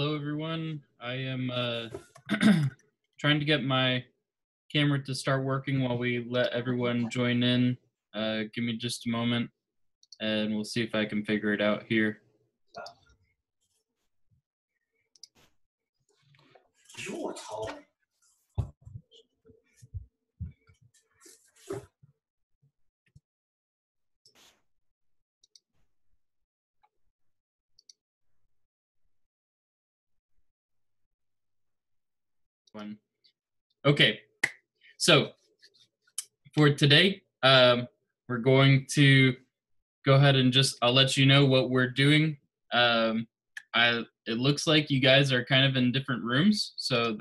Hello, everyone. I am trying to get my camera to start working while we let everyone join in. Give me just a moment, and we'll see if I can figure it out here. Okay, so for today, we're going to go ahead and I'll let you know what we're doing. It looks like you guys are kind of in different rooms, so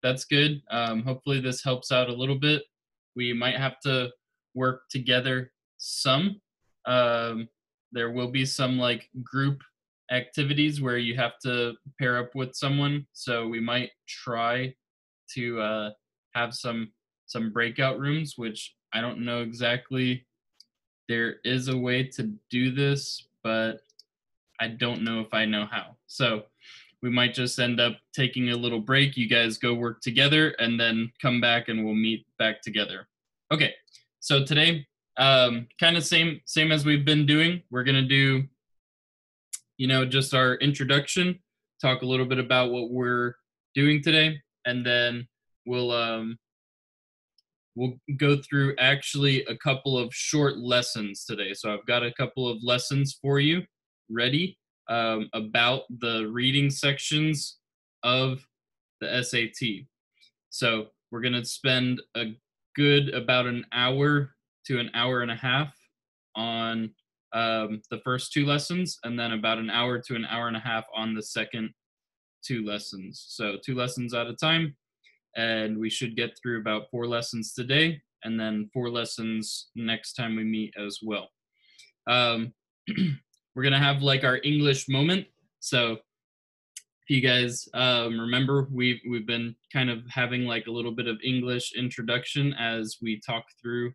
that's good. Hopefully this helps out a little bit. We might have to work together some. There will be some like group activities where you have to pair up with someone, so we might try to have some breakout rooms, which I don't know exactly. There is a way to do this, but I don't know if I know how. So we might just end up taking a little break. You guys go work together and then come back and we'll meet back together. Okay, so today, kind of same as we've been doing. We're gonna do, just our introduction, talk a little bit about what we're doing today, and then we'll go through actually a couple of short lessons today. So I've got a couple of lessons for you ready about the reading sections of the SAT. So we're going to spend a good about an hour to an hour and a half on the first two lessons, and then about an hour to an hour and a half on the second two lessons. So 2 lessons at a time. And we should get through about 4 lessons today, and then 4 lessons next time we meet as well. We're gonna have like our English moment. So if you guys remember, we've been kind of having like a little bit of English introduction as we talk through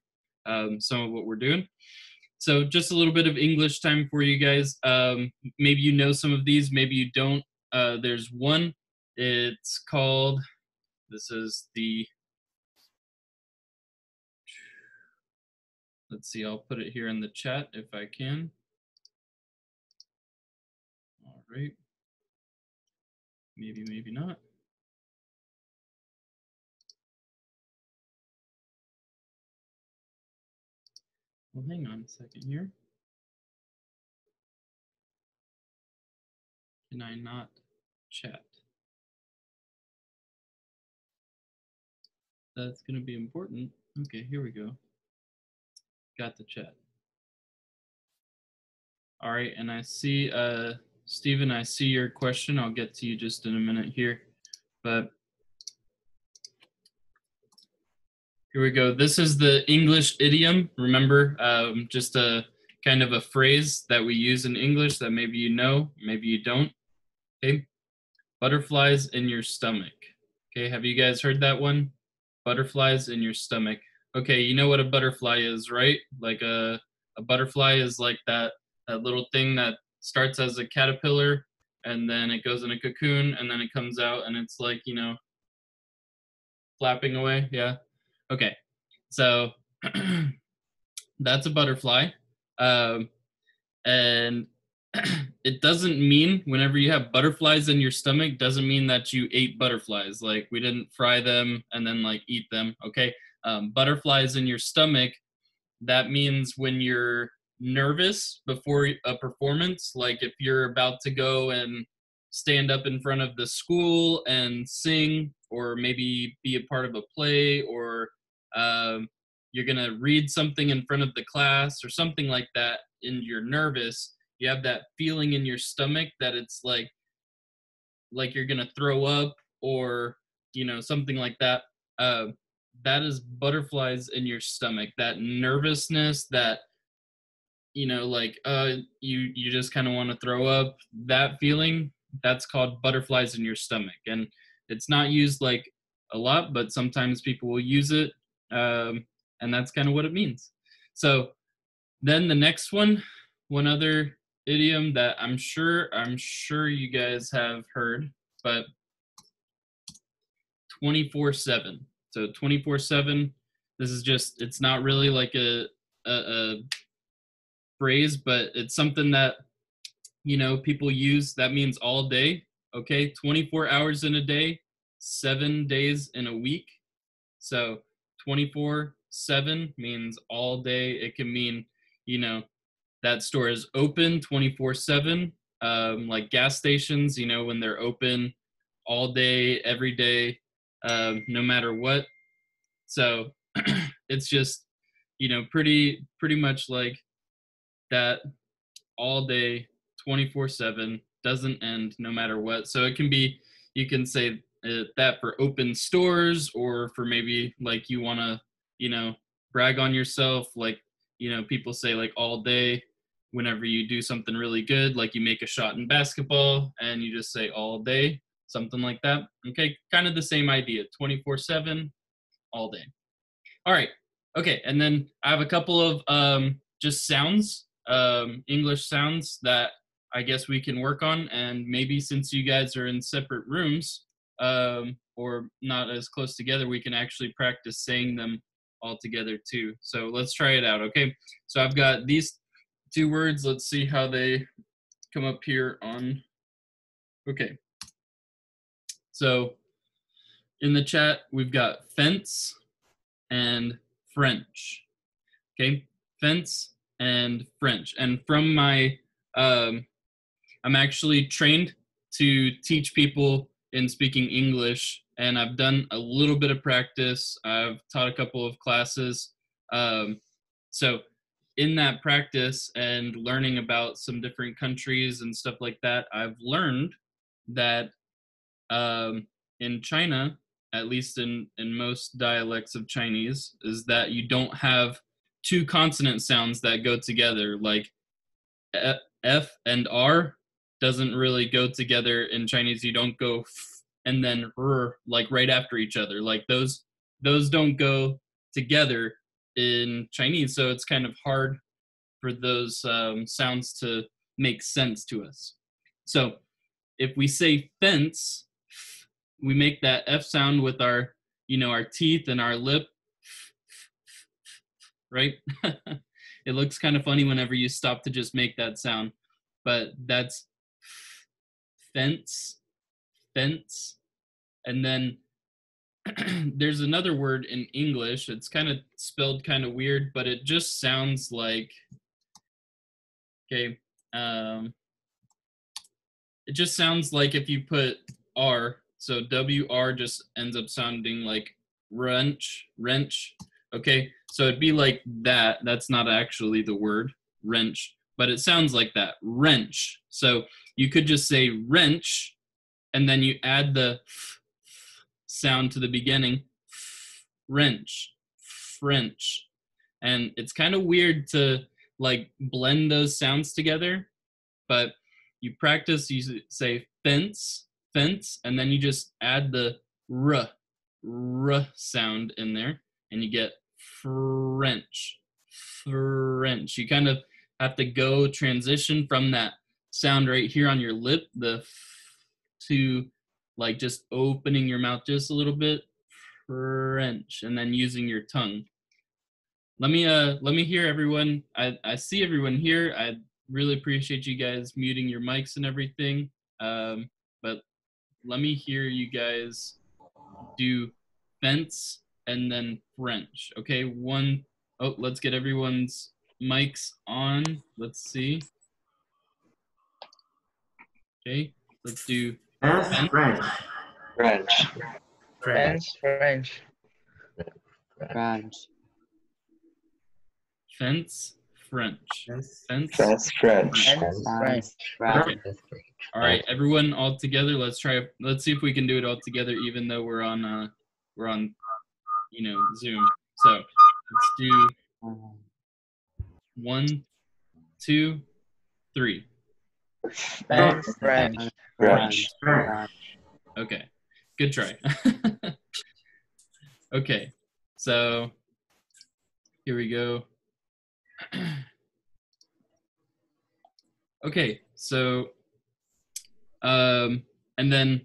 some of what we're doing. So just a little bit of English time for you guys. Maybe you know some of these, maybe you don't. There's one. It's called. This is the, let's see, I'll put it here in the chat if I can. All right. Maybe not. Well, hang on a second here. Can I not chat? That's going to be important. Okay, here we go. Got the chat. All right, and I see, Stephen, I see your question. I'll get to you just in a minute here. But here we go. This is the English idiom. Remember, just a kind of a phrase that we use in English that maybe you know, maybe you don't. Okay, butterflies in your stomach. Okay, have you guys heard that one? Butterflies in your stomach. Okay, you know what a butterfly is, right? Like a butterfly is like that little thing that starts as a caterpillar and then it goes in a cocoon and then it comes out and it's like, flapping away. Yeah. Okay, so that's a butterfly. And it doesn't mean whenever you have butterflies in your stomach, doesn't mean that you ate butterflies. Like we didn't fry them and then like eat them, okay? Butterflies in your stomach, that means when you're nervous before a performance, like if you're about to go and stand up in front of the school and sing, or maybe be a part of a play, or you're gonna read something in front of the class or something like that, and you're nervous, you have that feeling in your stomach that it's like you're gonna throw up or something like that. That is butterflies in your stomach. That nervousness, that you just kind of want to throw up. That feeling, that's called butterflies in your stomach, and it's not used like a lot, but sometimes people will use it, and that's kind of what it means. So then the next one other idiom that I'm sure you guys have heard but 24/7. So 24/7. This is just, it's not really like a phrase, but it's something that, you know, people use. That means all day. Okay, 24 hours in a day, 7 days in a week. So 24/7 means all day. It can mean, you know, that store is open 24/7. Like gas stations, you know, when they're open all day, every day, no matter what. So it's just, you know, pretty much like that, all day, 24/7, doesn't end no matter what. So it can be, you can say that for open stores, or for maybe like you want to, you know, brag on yourself. Like, you know, people say like all day whenever you do something really good, like you make a shot in basketball and you just say all day, something like that. Okay, kind of the same idea, 24/7, all day. All right. Okay. And then I have a couple of just sounds, English sounds that I guess we can work on. And maybe since you guys are in separate rooms, or not as close together, we can actually practice saying them all together too. So let's try it out. Okay. So I've got these two words. Let's see how they come up here on. Okay. So in the chat, we've got fence and French. Okay, fence and French. And from my, I'm actually trained to teach people in speaking English, and I've done a little bit of practice. I've taught a couple of classes. So in that practice and learning about some different countries and stuff like that, I've learned that in China, at least in most dialects of Chinese, is that you don't have two consonant sounds that go together. Like F and R doesn't really go together in Chinese. You don't go f and then r like right after each other. Like those don't go together in Chinese. So it's kind of hard for those sounds to make sense to us. So if we say fence, we make that F sound with our, you know, our teeth and our lip, right? It looks kind of funny whenever you stop to just make that sound, but that's fence, fence. And then there's another word in English. It's kind of spelled kind of weird, but it just sounds like, okay, it just sounds like if you put R, so WR just ends up sounding like wrench, wrench. Okay, so it'd be like that. That's not actually the word, wrench, but it sounds like that, wrench. So you could just say wrench, and then you add the sound to the beginning, wrench, French. And it's kind of weird to like blend those sounds together, but you practice, you say fence, fence, and then you just add the r sound in there, and you get French, French. You kind of have to go transition from that sound right here on your lip, the f, to like just opening your mouth just a little bit, French, and then using your tongue. Let me hear everyone. I see everyone here. I really appreciate you guys muting your mics and everything. But let me hear you guys do fence and then French. Okay, one. Oh, let's get everyone's mics on. Let's see. Okay, let's do Fence, French. French. French, French. French. fence, French. Fence. Fence. French. French. French. French. All right, everyone, all together. Let's try. Let's see if we can do it all together, even though we're on, you know, Zoom. So let's do 1, 2, 3. French, French. French. French. Okay, good try. Okay, so here we go. Okay, so and then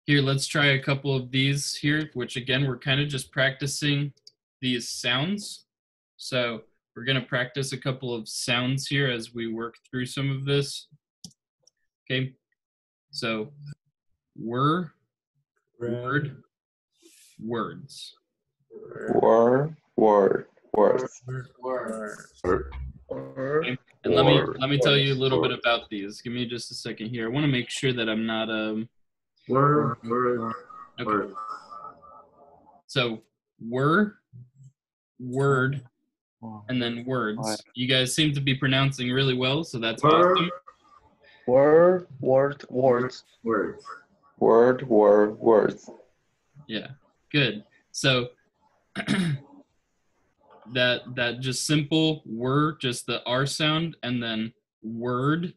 Here, let's try a couple of these here, which again, we're kind of just practicing these sounds. So we're going to practice a couple of sounds here as we work through some of this. Okay, so word, words. Word. Words. Okay. And let me tell you a little bit about these. Give me just a second here. I want to make sure that I'm not okay. So word, and then words. You guys seem to be pronouncing really well, so that's awesome. Word, words. Words. Yeah, good. So that just simple word, just the R sound, and then word.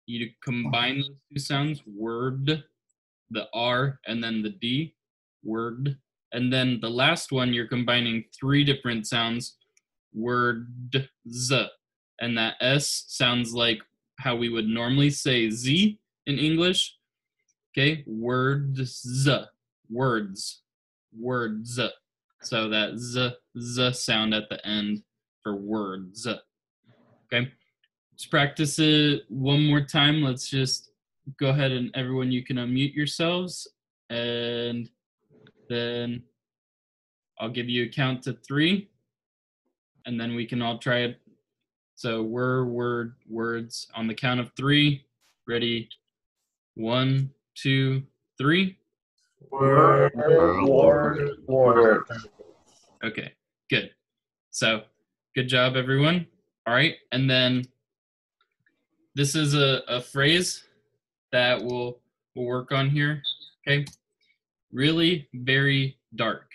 You combine those two sounds, word, the R, and then the D, word. And then the last one, you're combining three different sounds, words, and that S sounds like how we would normally say Z in English. Okay, words. So that z sound at the end for words. Okay, let's practice it one more time. Let's just go ahead and everyone, you can unmute yourselves, and then I'll give you a count to 3, and then we can all try it. So words on the count of 3. Ready? 1, 2, 3. Word. Okay, good. So good job, everyone. All right, and then this is a phrase that we'll work on here. Okay, really very dark.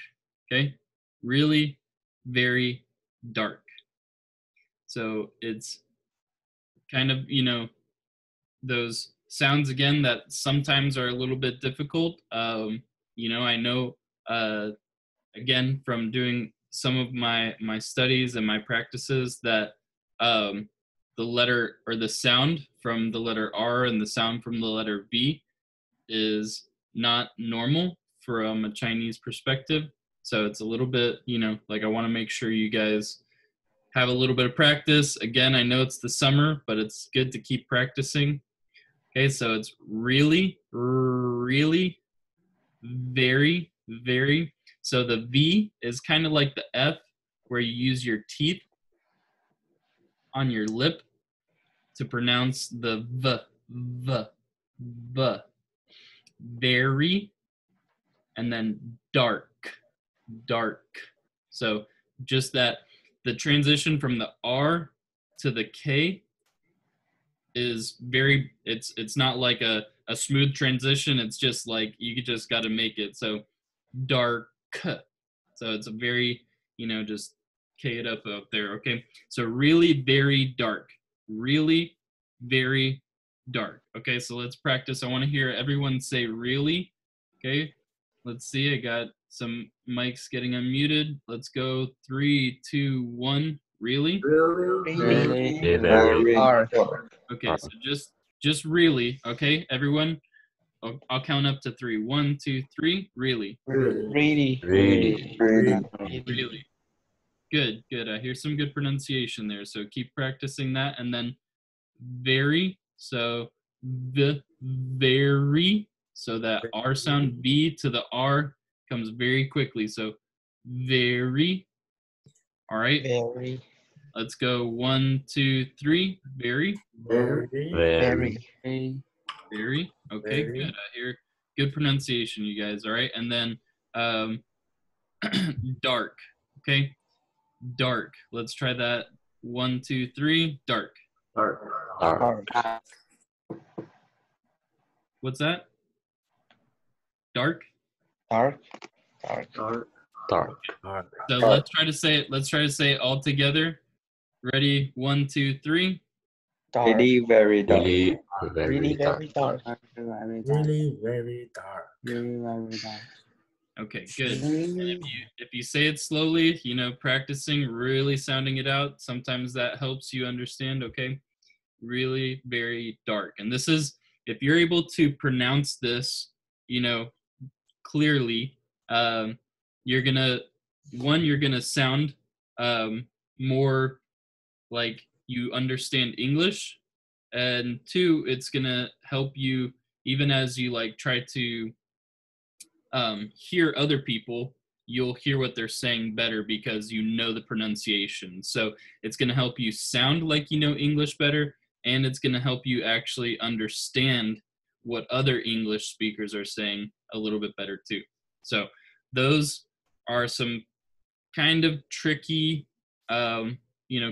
Okay, really very dark. So it's kind of, those sounds again that sometimes are a little bit difficult. I know again from doing some of my studies and my practices that the letter or the sound from the letter R and the sound from the letter V is not normal from a Chinese perspective. So it's a little bit, like I want to make sure you guys have a little bit of practice. Again, I know it's the summer, but it's good to keep practicing. Okay, so it's really, really, very, very. So the V is kind of like the F, where you use your teeth on your lip to pronounce the V. Very, and then dark. So just that, the transition from the R to the K is very, it's not like a smooth transition. It's just like, you just got to make it. So dark. So it's a very, just K it up out there. Okay. So really very dark. Really very dark. Okay. So let's practice. I want to hear everyone say really. Okay. Let's see. I got some mics getting unmuted. Let's go. 3, 2, 1. Really? Really Very dark. Okay. So just really. Okay, everyone. I'll count up to 3. 1, 2, 3. Really. Really. Good. I hear some good pronunciation there. So keep practicing that. And then very. So the very. So that R sound, V to the R comes very quickly. So very. All right. Very. Let's go. 1, 2, 3. Very. Okay, good. I hear good pronunciation, you guys. All right. And then dark. Okay. Dark. Let's try that. 1, 2, 3. Dark. What's that? Dark? Dark. So let's try to say it. Let's try to say it all together. Ready? 1, 2, 3. Dark. Really very dark. Really very dark. Okay, good. And if you say it slowly, practicing really sounding it out, sometimes that helps you understand. Okay, really very dark. And this is, if you're able to pronounce this, clearly, you're gonna sound more like you understand English, and two, it's gonna help you even as you like try to hear other people. You'll hear what they're saying better because you know the pronunciation. So it's gonna help you sound like you know English better, and it's gonna help you actually understand what other English speakers are saying a little bit better too. So those are some kind of tricky,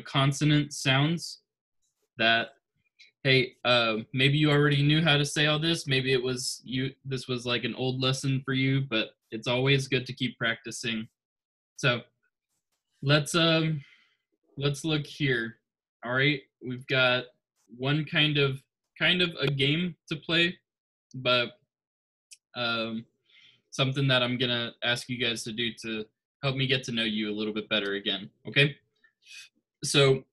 consonant sounds that, hey, maybe you already knew how to say all this. Maybe this was like an old lesson for you, but it's always good to keep practicing. So let's look here. All right, we've got one kind of a game to play, but something that I'm gonna ask you guys to do to help me get to know you a little bit better again. Okay, so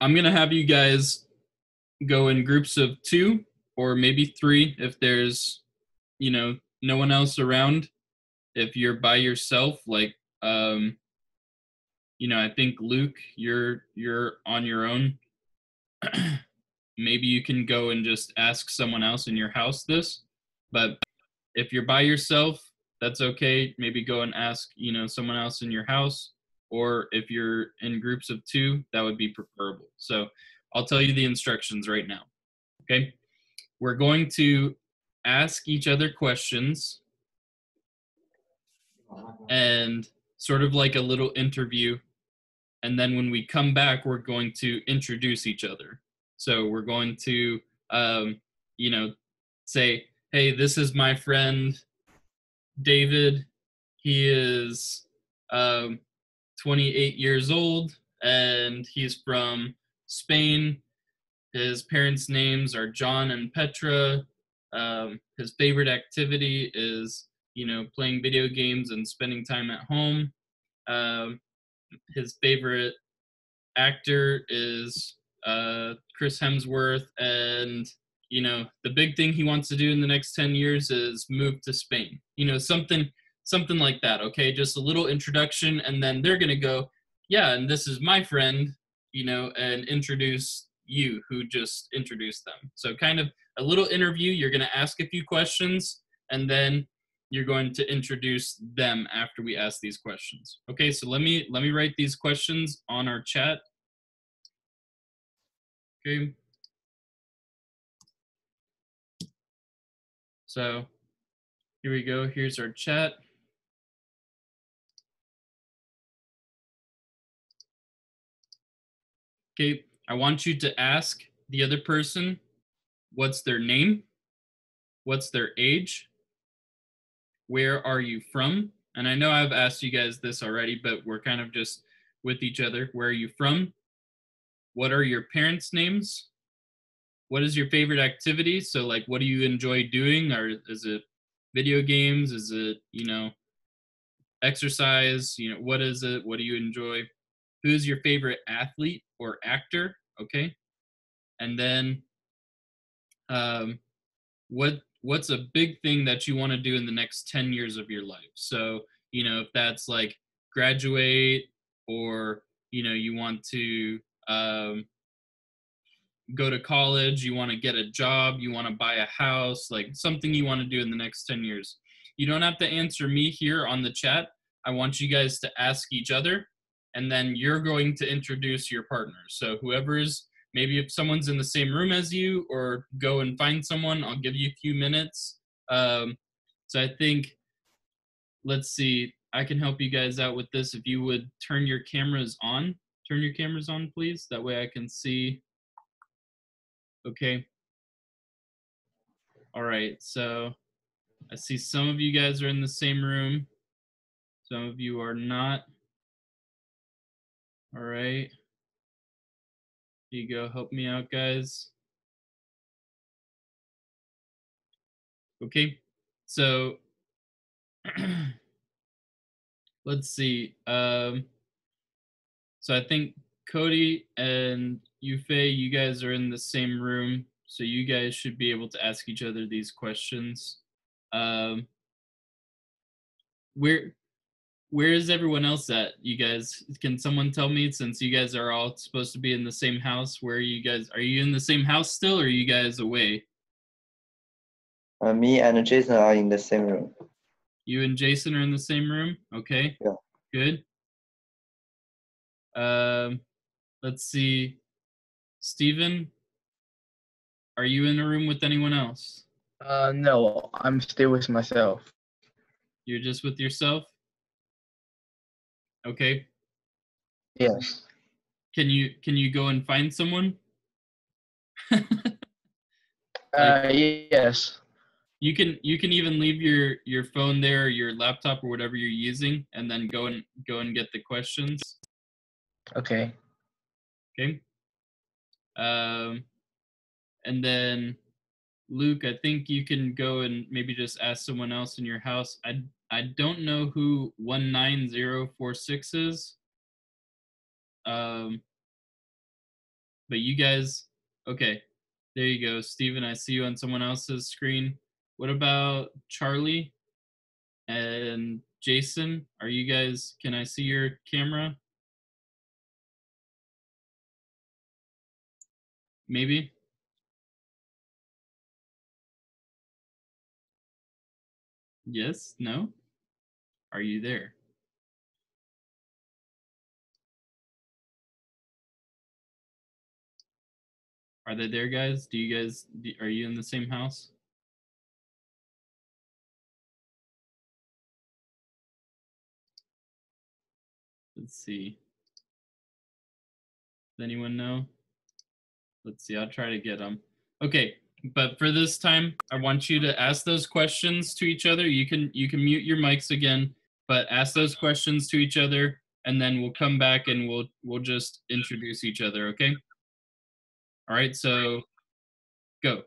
I'm gonna have you guys go in groups of 2 or maybe 3 if there's no one else around. If you're by yourself, like I think Luke, you're on your own. Maybe you can go and just ask someone else in your house this. But if you're by yourself, that's okay. Maybe go and ask someone else in your house. Or if you're in groups of 2, that would be preferable. So I'll tell you the instructions right now. Okay, we're going to ask each other questions and sort of like a little interview. And then when we come back, we're going to introduce each other. So we're going to, say, hey, this is my friend, David. He is 28 years old and he's from Spain. His parents' names are John and Petra. His favorite activity is, playing video games and spending time at home. His favorite actor is Chris Hemsworth, and the big thing he wants to do in the next 10 years is move to Spain. Something like that. Okay, just a little introduction, and then they're gonna go, yeah, and this is my friend, and introduce you who just introduced them. So kind of a little interview. You're gonna ask a few questions, and then you're going to introduce them after we ask these questions. Okay, so let me write these questions on our chat. Okay. So here we go. Here's our chat. Okay, I want you to ask the other person what's their name, what's their age, where are you from? And I know I've asked you guys this already, but we're kind of just with each other. Where are you from? What are your parents' names? What is your favorite activity? So like, what do you enjoy doing? Or is it video games? Is it, exercise? What is it? What do you enjoy? Who's your favorite athlete or actor? Okay. And then what's a big thing that you want to do in the next 10 years of your life? So, if that's like graduate, or, you want to go to college, you want to get a job, you want to buy a house, like something you want to do in the next 10 years. You don't have to answer me here on the chat. I want you guys to ask each other, and then you're going to introduce your partner. So whoever's, maybe if someone's in the same room as you, or go and find someone, I'll give you a few minutes. So I think, let's see, I can help you guys out with this. If you would turn your cameras on, please. That way I can see. Okay. All right, so I see some of you guys are in the same room. Some of you are not. All right. Here you go. Help me out, guys. Okay. So let's see. So I think Cody and Yufei, you guys are in the same room, so you guys should be able to ask each other these questions. where where is everyone else at? You guys, can someone tell me, since you guys are all supposed to be in the same house, where you guys are? You in the same house still, or are you guys away? Me and Jason are in the same room. You and Jason are in the same room? Okay. Yeah. Good. Let's see. Steven, are you in a room with anyone else? No, I'm still with myself. You're just with yourself? Okay. Yes. Can you go and find someone? Yes. You can even leave your phone there, or your laptop, or whatever you're using, and then go and get the questions. Okay. Okay. And then Luke, I think you can go and maybe just ask someone else in your house. I don't know who 19046 is. But you guys, okay. There you go, Steven. I see you on someone else's screen. What about Charlie and Jason? Are you guys, can I see your camera? Maybe? Yes? No? Are you there? Are they there, guys? Do you guys, are you in the same house? Let's see. Does anyone know? Let's see, I'll try to get them. Okay, but for this time, I want you to ask those questions to each other. You can mute your mics again, but ask those questions to each other, and then we'll come back and we'll just introduce each other, okay? All right, so go.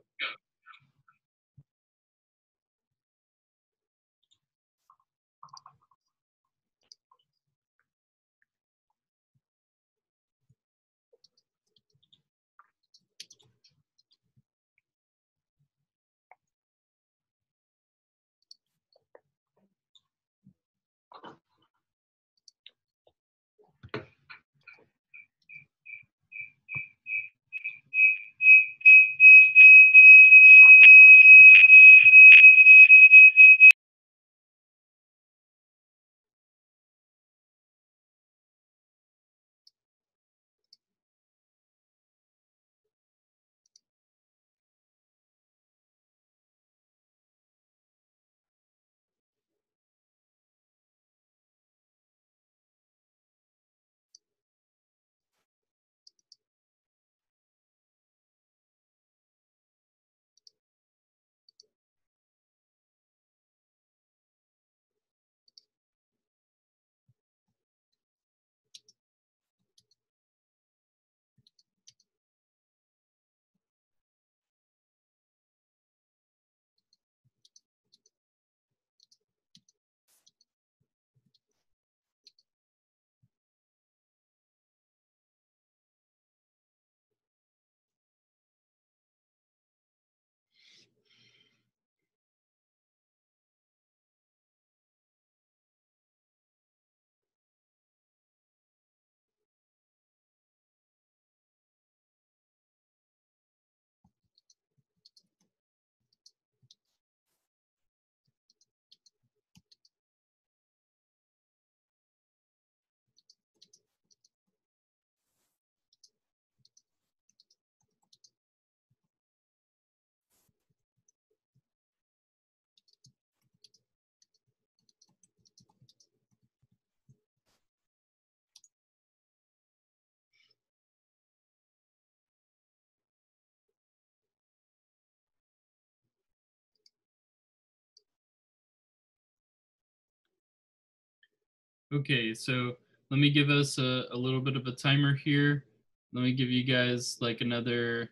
Okay, so let me give us a little bit of a timer here. Let me give you guys like another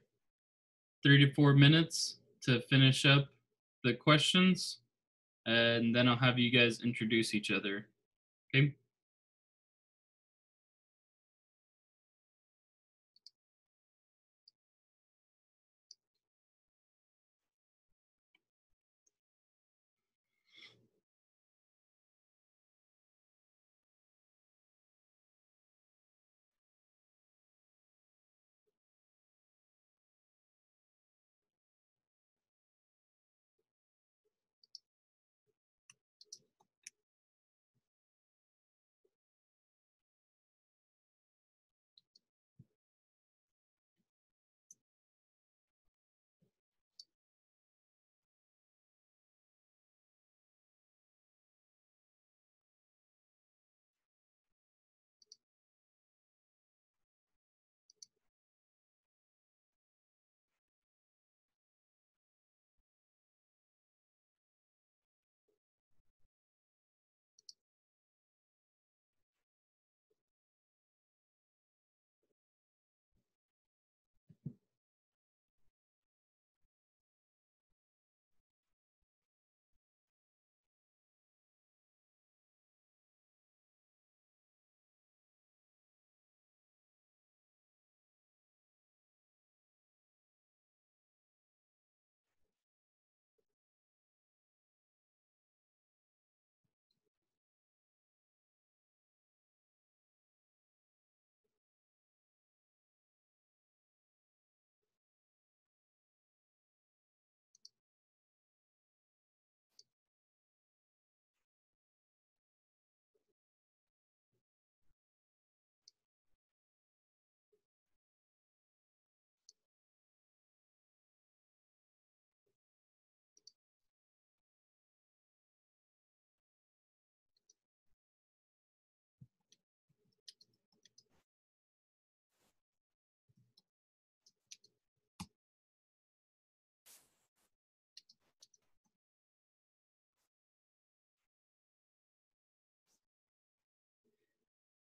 3 to 4 minutes to finish up the questions, and then I'll have you guys introduce each other. Okay?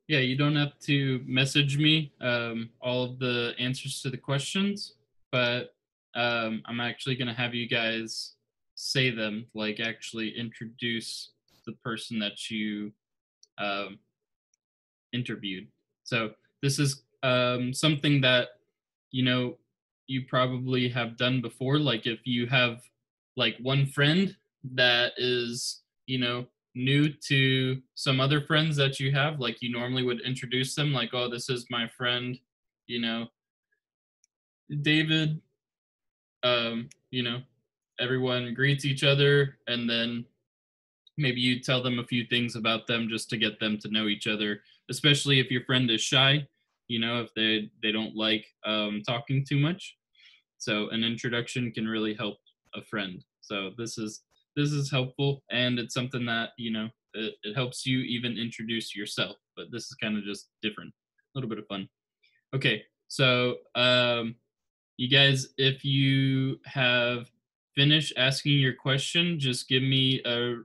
Yeah, you don't have to message me all of the answers to the questions, but I'm actually going to have you guys say them, like actually introduce the person that you um, interviewed. So this is something that, you know, you probably have done before. Like if you have like one friend that is, new to some other friends that you have, like you normally would introduce them like, oh, this is my friend, you know, David, um, you know, everyone greets each other and then maybe you tell them a few things about them just to get them to know each other, especially if your friend is shy, if they don't like talking too much. So an introduction can really help a friend. So this is helpful, and it's something that it helps you even introduce yourself. But this is kind of just different, a little bit of fun. Okay, so you guys, if you have finished asking your question, just give me a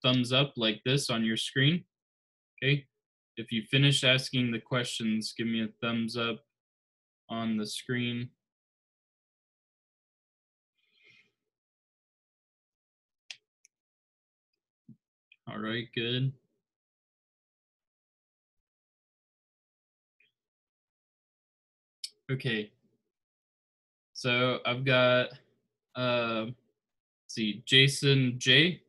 thumbs up like this on your screen. Okay, if you finished asking the questions, give me a thumbs up on the screen. All right, good. Okay, so I've got, see, Jason J.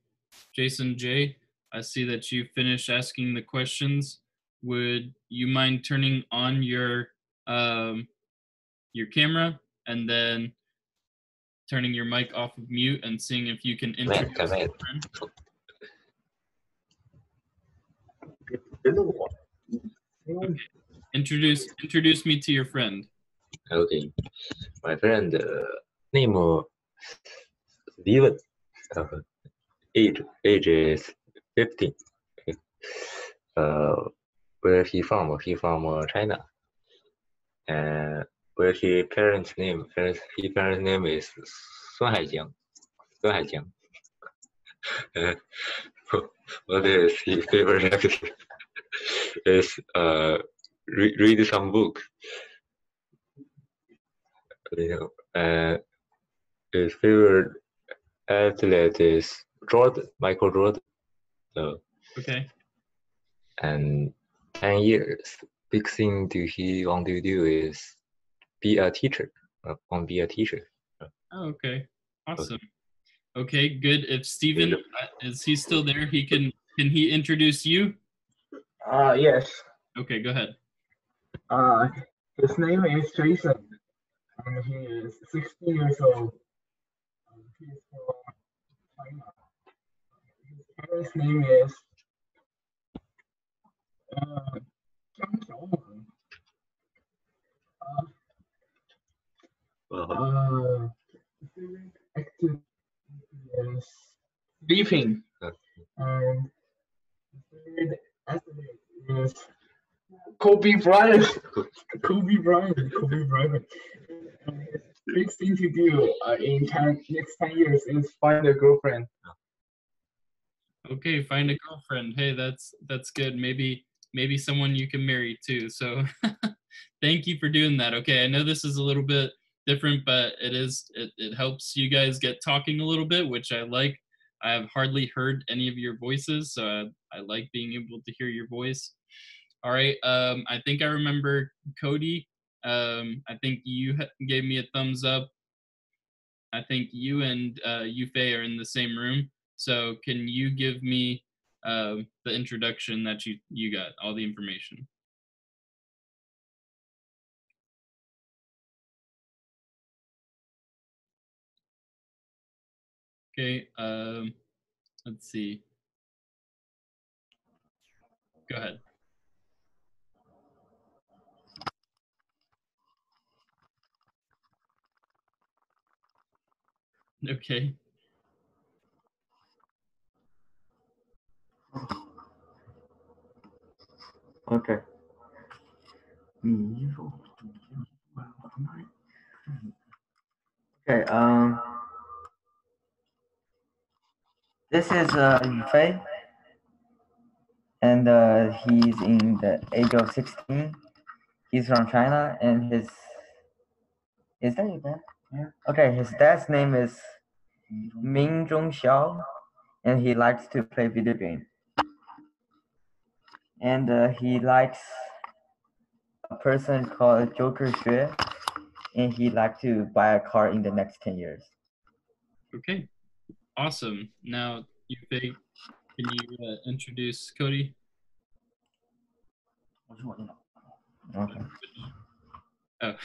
Jason J, I see that you finished asking the questions. Would you mind turning on your camera and then turning your mic off of mute and seeing if you can introduce your friend? Okay. Introduce me to your friend. Okay, my friend name Steven. Age is 15. Okay. Where he from? He from China. And where his parents' name? His parents' name is Sun Haijiang. Sun Haijiang. What is his favorite activity? Is read some book. His favorite athlete is Jordan, Michael Jordan. Okay. And 10 years, big thing he want to do is be a teacher. Want to be a teacher. Oh, okay. Awesome. Okay, good. If Steven, is he still there? Can he introduce you? Yes. Okay, go ahead. His name is Jason, and he is 16 years old. He's from China. His parents' name is Zhang Xiaomeng. Favorite activity is sleeping, and favorite athlete is Kobe Bryant. Kobe Bryant. And his big thing to do in next 10 years is find a girlfriend. Okay, find a girlfriend. Hey, that's good. Maybe someone you can marry too. So thank you for doing that. Okay, I know this is a little bit different, but it helps you guys get talking a little bit, which I like. I have hardly heard any of your voices, so I like being able to hear your voice. All right, I think I remember Cody. I think you gave me a thumbs up. I think you and Yufei are in the same room. So can you give me the introduction that you got, all the information? Okay, let's see. Go ahead. Okay. Okay. Okay. This is Yufei. and he's in the age of 16. He's from China, and his is that your dad? Yeah. Okay, his dad's name is Ming Zhong Xiao, and he likes to play video games. And he likes a person called Joker Xue, and he likes to buy a car in the next 10 years. Okay, awesome. Now, Yufei, can you introduce Cody? Okay. Oh,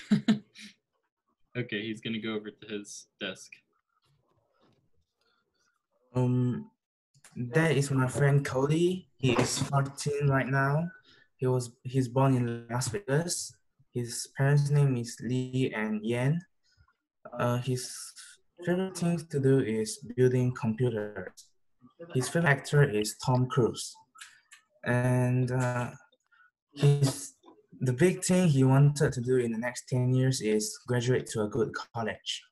okay. He's gonna go over to his desk. That is my friend Cody. He is 14 right now. He's born in Las Vegas. His parents' name is Lee and Yan. His favorite thing to do is building computers. His favorite actor is Tom Cruise. And the big thing he wanted to do in the next 10 years is graduate to a good college.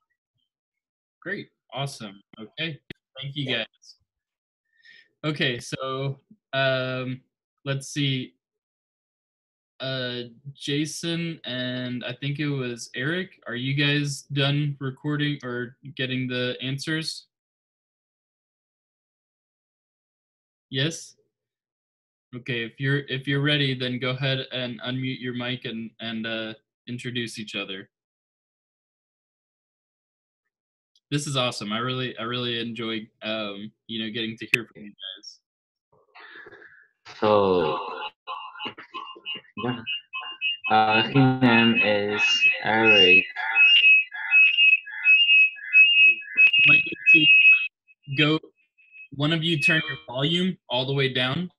Great, awesome. Okay, thank you guys. Okay, so let's see. Jason and I think it was Eric. Are you guys done recording or getting the answers? Yes. Okay, if you're ready, then go ahead and unmute your mic and introduce each other. This is awesome. I really enjoy getting to hear from you guys. So, yeah. His name is Eric. You might need to go. One of you turn your volume all the way down.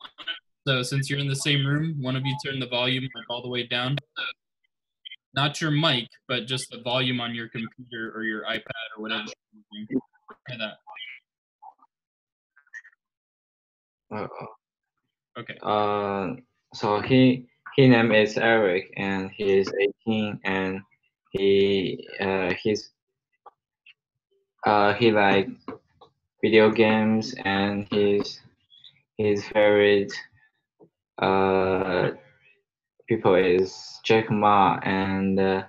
So since you're in the same room, one of you turn the volume like all the way down. Not your mic, but just the volume on your computer or your iPad or whatever you're using. Try that. Okay. So his name is Eric, and he is 18, and he like video games, and his favorite people is Jack Ma and the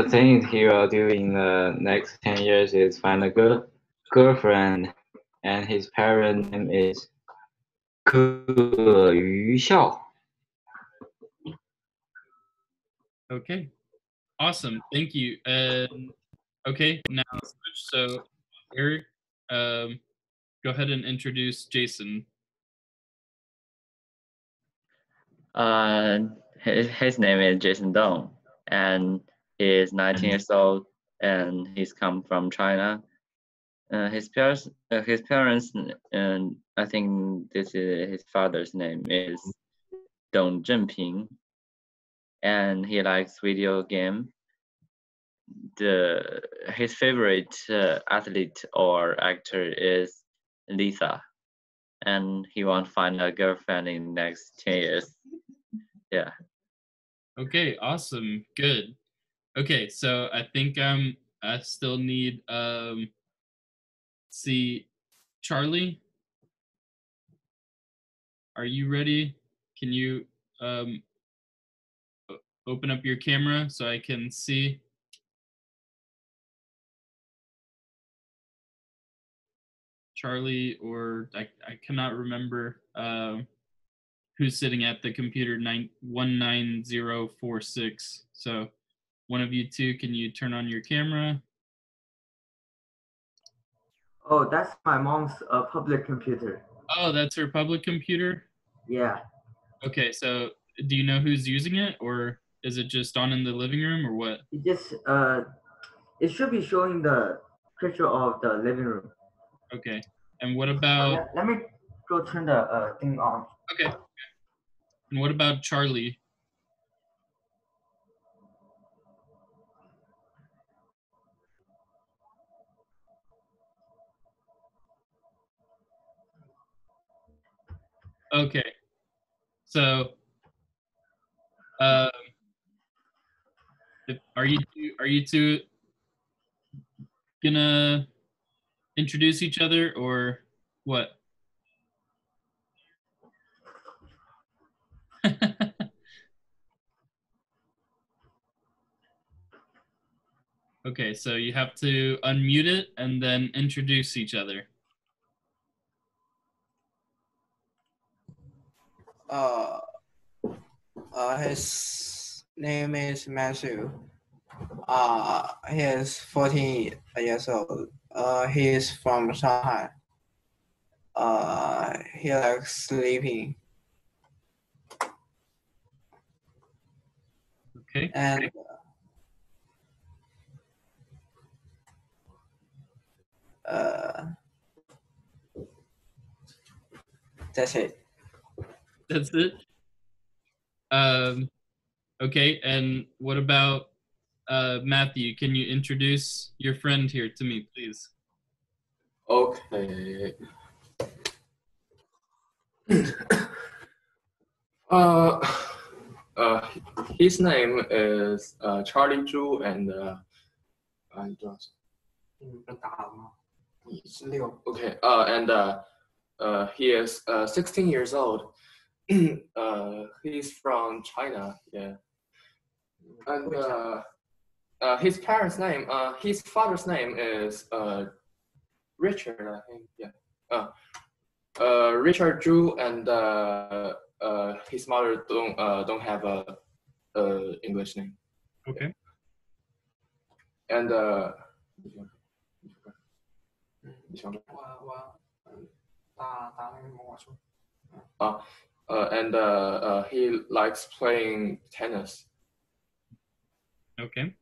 thing he will do in the next 10 years is find a good girlfriend, and his parent name is Ke Yu Xiao. Okay. Awesome. Thank you. Okay, now switch. So Eric, go ahead and introduce Jason. His name is Jason Dong, and he is 19 years old, and he's come from China. His parents, and I think this is his father's name is Dong Zhenping, and he likes video game. His favorite athlete or actor is Lisa, and he wants to find a girlfriend in the next 10 years. Yeah. Okay, awesome. Good. Okay, so I think I still need see Charlie. Are you ready? Can you open up your camera so I can see? Charlie, or I cannot remember who's sitting at the computer 19046. So one of you two, can you turn on your camera? Oh, that's my mom's public computer. Oh, that's her public computer? Yeah. Okay, so do you know who's using it, or is it just on in the living room, or what? It just it should be showing the picture of the living room. Okay, and what about? Let me go turn the thing on. Okay, and what about Charlie? Okay, so are you two gonna introduce each other or what? Okay, so you have to unmute it and then introduce each other. His name is Matthew. He is 14 years old. He is from Shanghai. He likes sleeping. Okay. And that's it. That's it. Okay, and what about Matthew? Can you introduce your friend here to me, please? Okay. His name is Charlie Zhu, and okay, and he is 16 years old. He's from China, yeah. And his parents' name, his father's name is Richard, I think, yeah. Richard Zhu, and his mother don't have a English name. Okay. And he likes playing tennis. Okay.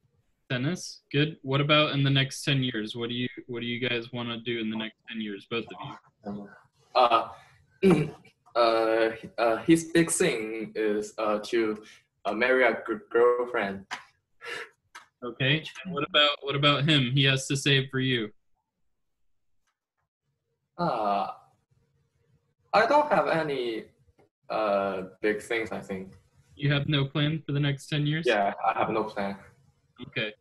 Tennis, good. What about in the next 10 years? What do you guys want to do in the next 10 years, both of you? His big thing is to marry a girlfriend. Okay. And what about him? He has to say for you. I don't have any big things, I think. You have no plan for the next 10 years? Yeah, I have no plan. Okay.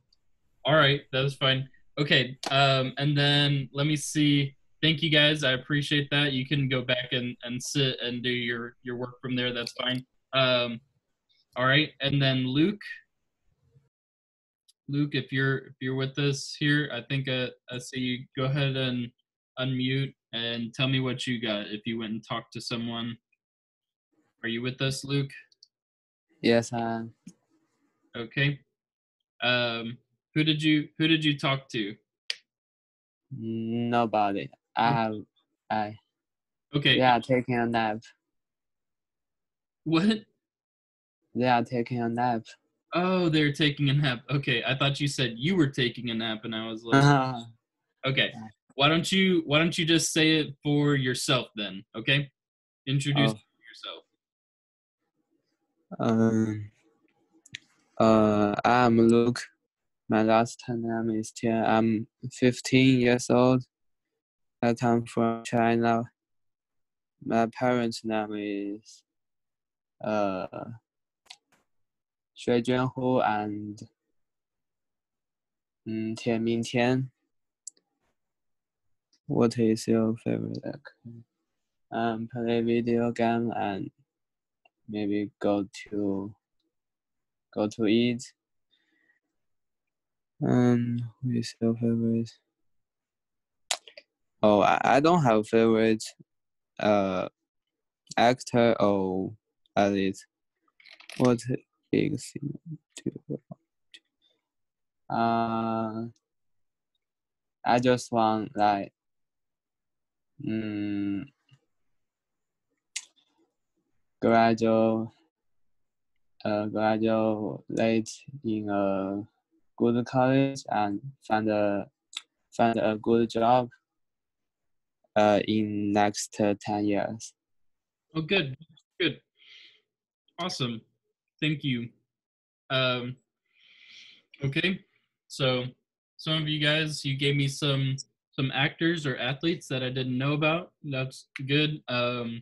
All right, that is fine. Okay, and then let me see. Thank you guys. I appreciate that. You can go back and sit and do your work from there. That's fine. All right, and then Luke. Luke, if you're with us here, I think I see you. Go ahead and unmute and tell me what you got. If you went and talked to someone, are you with us, Luke? Yes, I am. Okay. Who did you talk to? Nobody. Okay. They are taking a nap. What? They are taking a nap. Oh, they're taking a nap. Okay, I thought you said you were taking a nap, and I was like, okay. Why don't you just say it for yourself then? Okay, introduce yourself. I'm Luke. My last name is Tian. I'm 15 years old. I come from China. My parents' name is Xue Juanhu and Tian Mingtian. What is your favorite? Play video game and maybe go to eat. Who is your favorite? Oh, I don't have favorite actor or athlete. What big thing to I just want like graduate in a good college and find a good job in next 10 years. Oh, good. Awesome. Thank you. Okay, so some of you guys, you gave me some actors or athletes that I didn't know about. That's good. I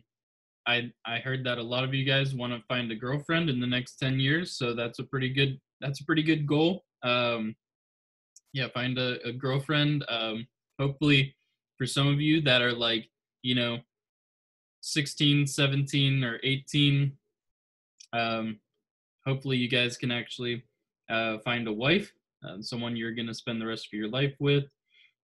heard that a lot of you guys want to find a girlfriend in the next 10 years, so that's a pretty good goal. yeah, find a girlfriend. Hopefully for some of you that are like, 16, 17, or 18, hopefully you guys can actually find a wife, someone you're going to spend the rest of your life with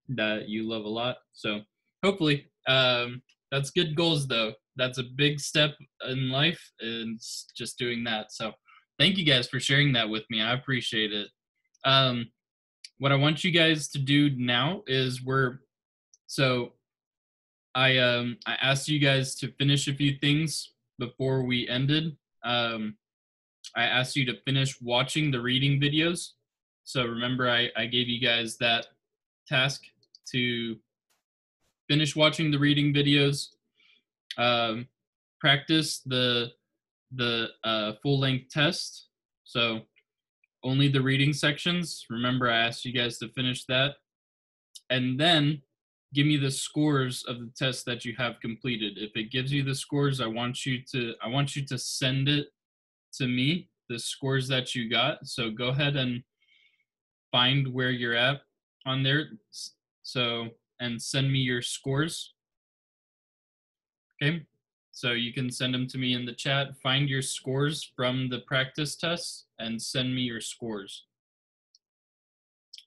that you love a lot. So hopefully, that's good goals though. That's a big step in life, and just doing that. So thank you guys for sharing that with me. I appreciate it. What I want you guys to do now is I asked you guys to finish a few things before we ended. I asked you to finish watching the reading videos. So remember, I gave you guys that task to finish watching the reading videos, practice the full-length test. So only the reading sections. Remember, I asked you guys to finish that. And then give me the scores of the test that you have completed. If it gives you the scores, I want you to send it to me, the scores that you got. So go ahead and find where you're at on there. So, and send me your scores. Okay. So you can send them to me in the chat. Find your scores from the practice tests and send me your scores.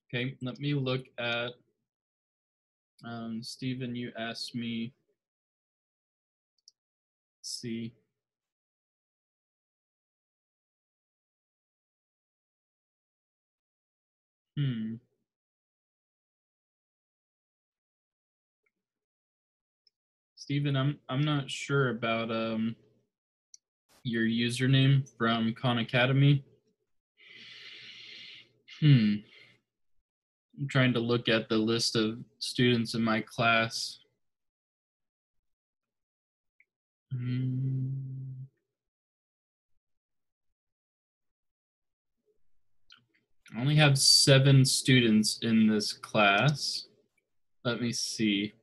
Okay, let me look at, Stephen, you asked me, let's see. Stephen, I'm not sure about your username from Khan Academy. I'm trying to look at the list of students in my class. I only have 7 students in this class. Let me see.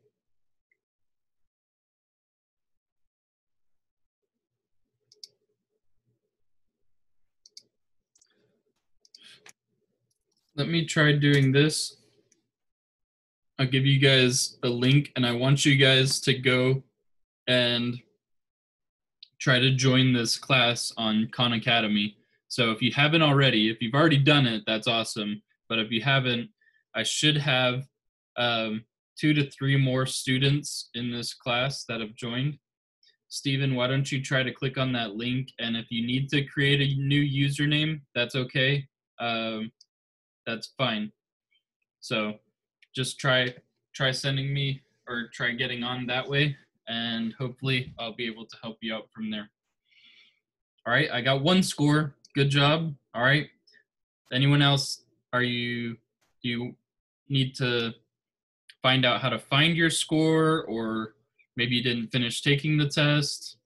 Let me try doing this. I'll give you guys a link, and I want you guys to go and try to join this class on Khan Academy. So if you haven't already, if you've already done it, that's awesome. But if you haven't, I should have 2 to 3 more students in this class that have joined. Stephen, why don't you try to click on that link? And if you need to create a new username, that's okay. That's fine. So just try sending me, or try getting on that way, and hopefully I'll be able to help you out from there. All right, I got 1 score. Good job. All right. Anyone else? Do you need to find out how to find your score, or maybe you didn't finish taking the test?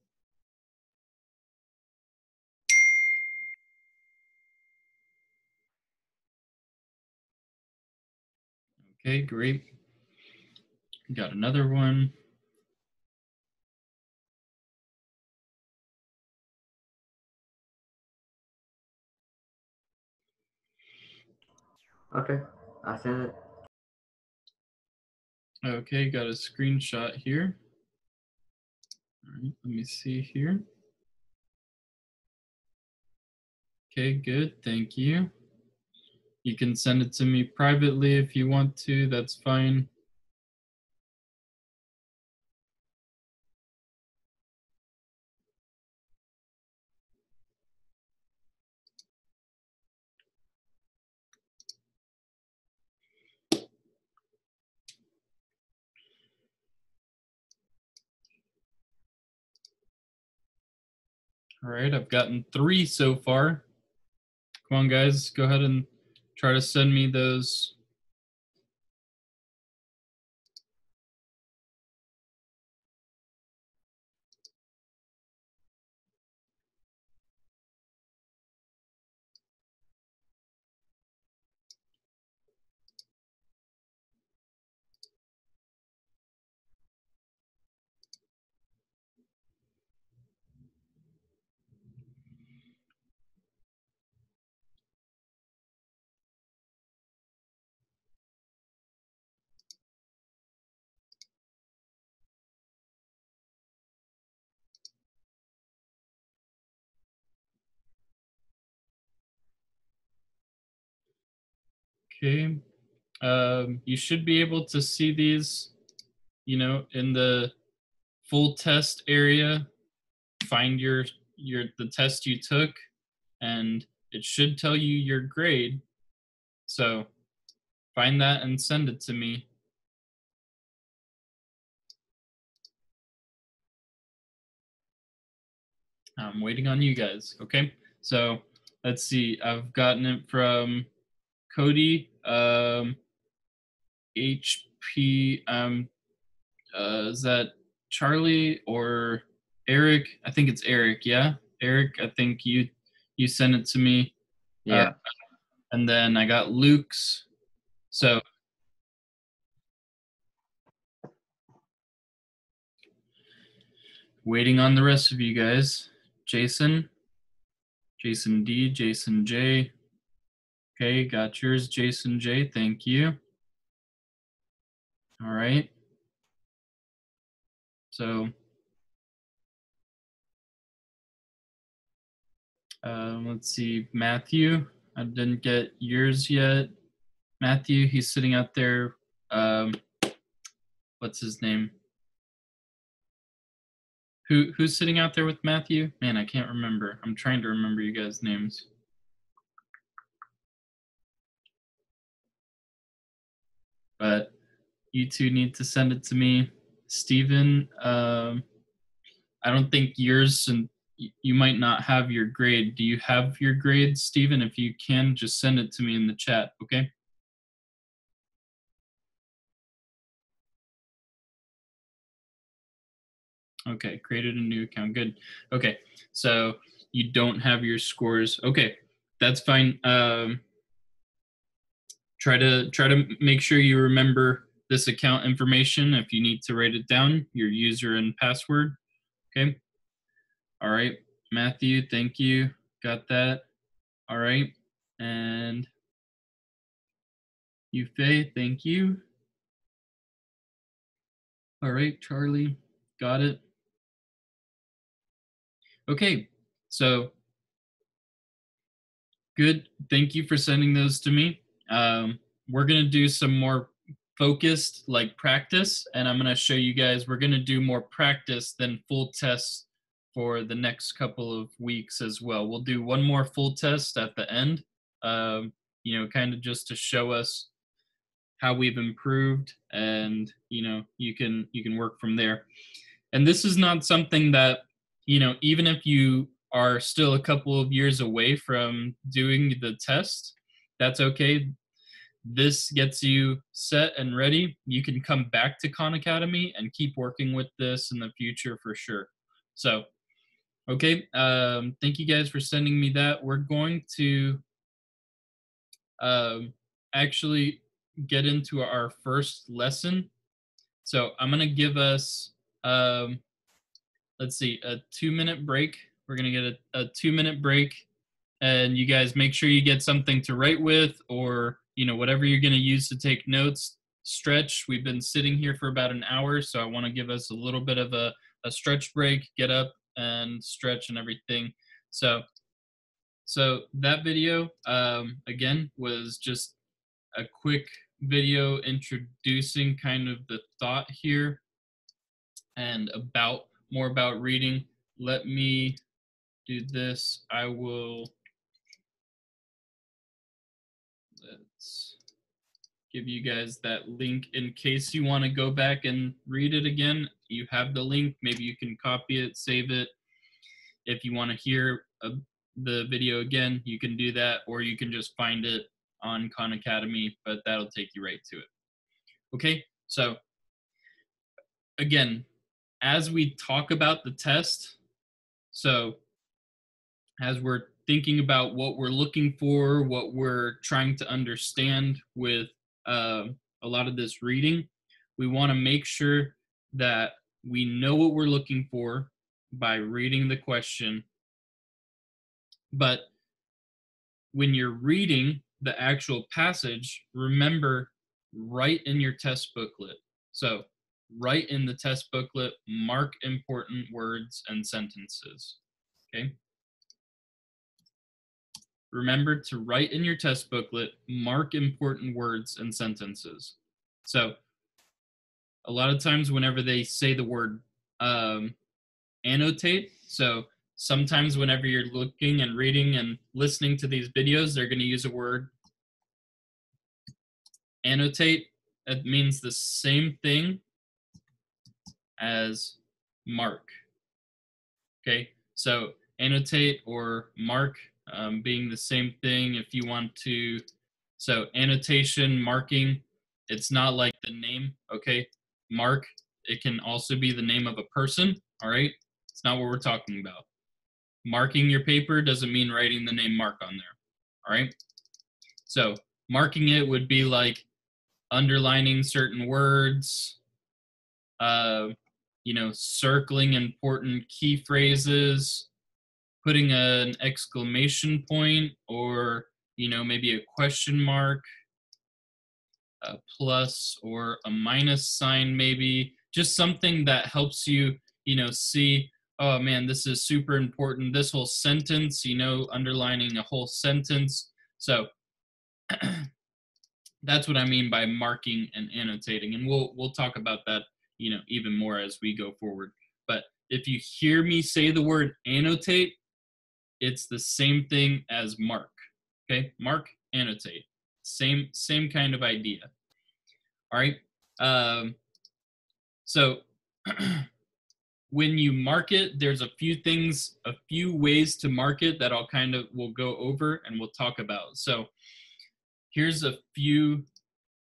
Okay, great. Got another one. Okay, I sent it. Okay, got a screenshot here. All right, let me see here. Okay, good, thank you. You can send it to me privately if you want to, that's fine. All right, I've gotten 3 so far. Come on, guys, go ahead and try to send me those. Okay. You should be able to see these, in the full test area. Find the test you took, and it should tell you your grade. So find that and send it to me. I'm waiting on you guys. Okay. So let's see. I've gotten it from Cody, HP. Is that Charlie or Eric? I think it's Eric. Yeah, Eric. I think you sent it to me. Yeah. And then I got Luke's. So waiting on the rest of you guys. Jason D, Jason J. Okay, got yours, Jason J. Thank you. All right. So let's see, Matthew. I didn't get yours yet. Matthew, he's sitting out there. What's his name? Who's sitting out there with Matthew? Man, I can't remember. I'm trying to remember you guys' names. But you two need to send it to me. Steven, I don't think yours, and you might not have your grade. Do you have your grade, Steven? If you can, just send it to me in the chat, okay? Okay, created a new account. Good. Okay, so you don't have your scores. Okay, that's fine. Try to make sure you remember this account information. If you need to write it down, your user and password. Okay. All right, Matthew, thank you. Got that. All right, and Yufei, thank you. All right, Charlie, got it. Okay, so good. Thank you for sending those to me. We're gonna do some more focused like practice, and I'm gonna show you guys, we're gonna do more practice than full tests for the next couple of weeks as well. We'll do one more full test at the end, kind of just to show us how we've improved, and you can work from there. And this is not something that, even if you are still a couple of years away from doing the test, that's okay. This gets you set and ready. You can come back to Khan Academy and keep working with this in the future for sure. So, okay, thank you guys for sending me that. We're going to actually get into our first lesson. So I'm going to give us, let's see, a 2-minute break. We're going to get a 2-minute break, and you guys make sure you get something to write with, or, whatever you're going to use to take notes. Stretch. We've been sitting here for about an hour, so I want to give us a little bit of a stretch break, get up and stretch and everything. So that video, again, was just a quick video introducing kind of the thought here and more about reading. Let me do this. Let's give you guys that link in case you want to go back and read it again. You have the link. Maybe you can copy it, save it. If you want to hear the video again, you can do that, or you can just find it on Khan Academy, but that'll take you right to it. Okay, so again, as we talk about the test, so as we're thinking about what we're looking for, what we're trying to understand with a lot of this reading, we want to make sure that we know what we're looking for by reading the question. But when you're reading the actual passage, remember, write in your test booklet. So write in the test booklet, mark important words and sentences, okay? remember to write in your test booklet, mark important words and sentences. So a lot of times whenever they say the word annotate, so sometimes whenever you're looking and reading and listening to these videos, they're going to use a word annotate. It means the same thing as mark. Okay, so annotate or mark being the same thing. If you want to, so annotation, marking, it's not like the name, okay? Mark, it can also be the name of a person, all right? It's not what we're talking about. Marking your paper doesn't mean writing the name Mark on there, all right? So marking it would be like underlining certain words, you know, circling important key phrases, putting an exclamation point or, you know, maybe a question mark, a plus or a minus sign maybe, just something that helps you, you know, see, oh man, this is super important, this whole sentence, you know, underlining a whole sentence. So that's what I mean by marking and annotating, and we'll talk about that, you know, even more as we go forward. But if you hear me say the word annotate, it's the same thing as mark. Okay, mark, annotate, same kind of idea. All right. So when you mark it, there's a few things, a few ways to mark it that we'll go over and we'll talk about. So here's a few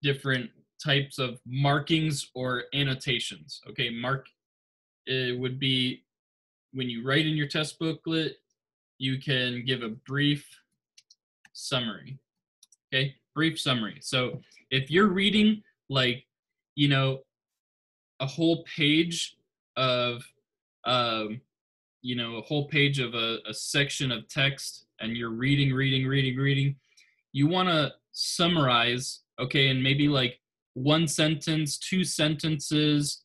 different types of markings or annotations. Okay, mark, it would be when you write in your test booklet, you can give a brief summary. Okay, brief summary. So if you're reading like, you know, a whole page of, you know, a whole page of a section of text and you're reading, you want to summarize, okay, and maybe like one sentence, two sentences,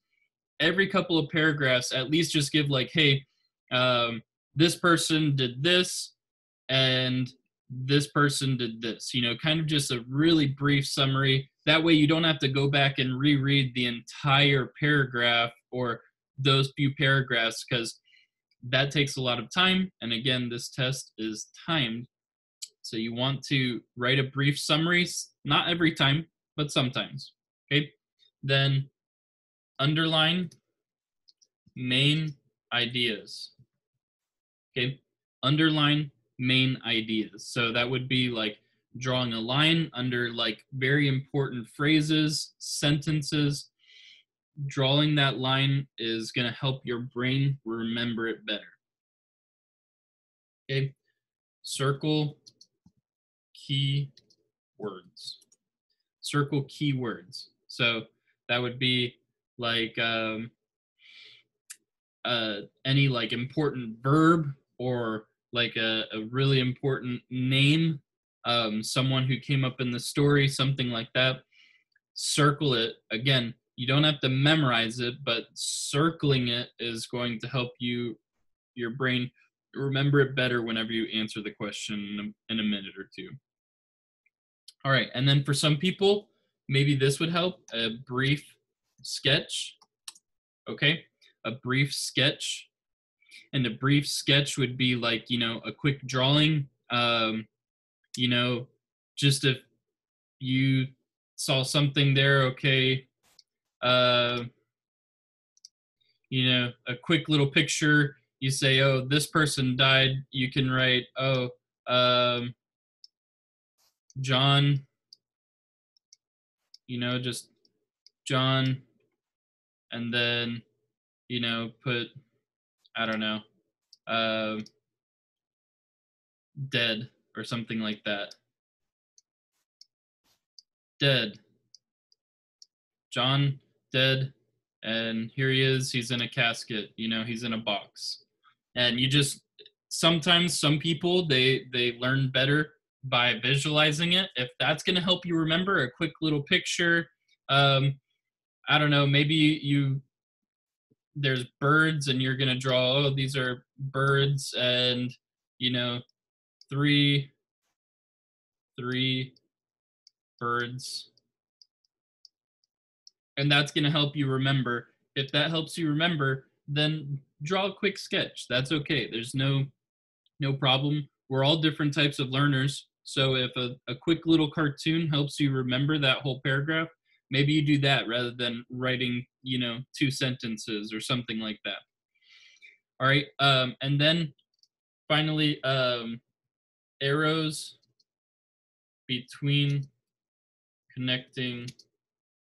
every couple of paragraphs, at least just give like, hey, this person did this and this person did this, you know, kind of just a really brief summary. That way you don't have to go back and reread the entire paragraph or those few paragraphs, because that takes a lot of time. And again, this test is timed. So you want to write a brief summary, not every time, but sometimes, okay? Then underline main ideas, okay? Underline main ideas. So that would be like drawing a line under like very important phrases, sentences. Drawing that line is going to help your brain remember it better. Okay, circle key words. Circle keywords. So that would be like any like important verb or like a really important name, someone who came up in the story, something like that. Circle it. Again, you don't have to memorize it, but circling it is going to help your brain remember it better whenever you answer the question in a minute or two. All right, and then for some people, maybe this would help, a brief sketch, okay? A brief sketch. And a brief sketch would be like, you know, a quick drawing, you know, just if you saw something there, okay, you know, a quick little picture, you say, oh, this person died, you can write, oh, John, you know, just John, and then, you know, put, I don't know, dead or something like that. Dead. John, dead, and here he is, he's in a casket, you know, he's in a box. And you just, sometimes some people, they learn better by visualizing it. If that's going to help you remember a quick little picture, I don't know, maybe there's birds and you're going to draw, oh, these are birds, and, you know, 3 3 birds. And that's going to help you remember. If that helps you remember, then draw a quick sketch. That's okay. There's no problem. We're all different types of learners. So if a quick little cartoon helps you remember that whole paragraph, maybe you do that rather than writing, 2 sentences or something like that. All right. And then finally, arrows between connecting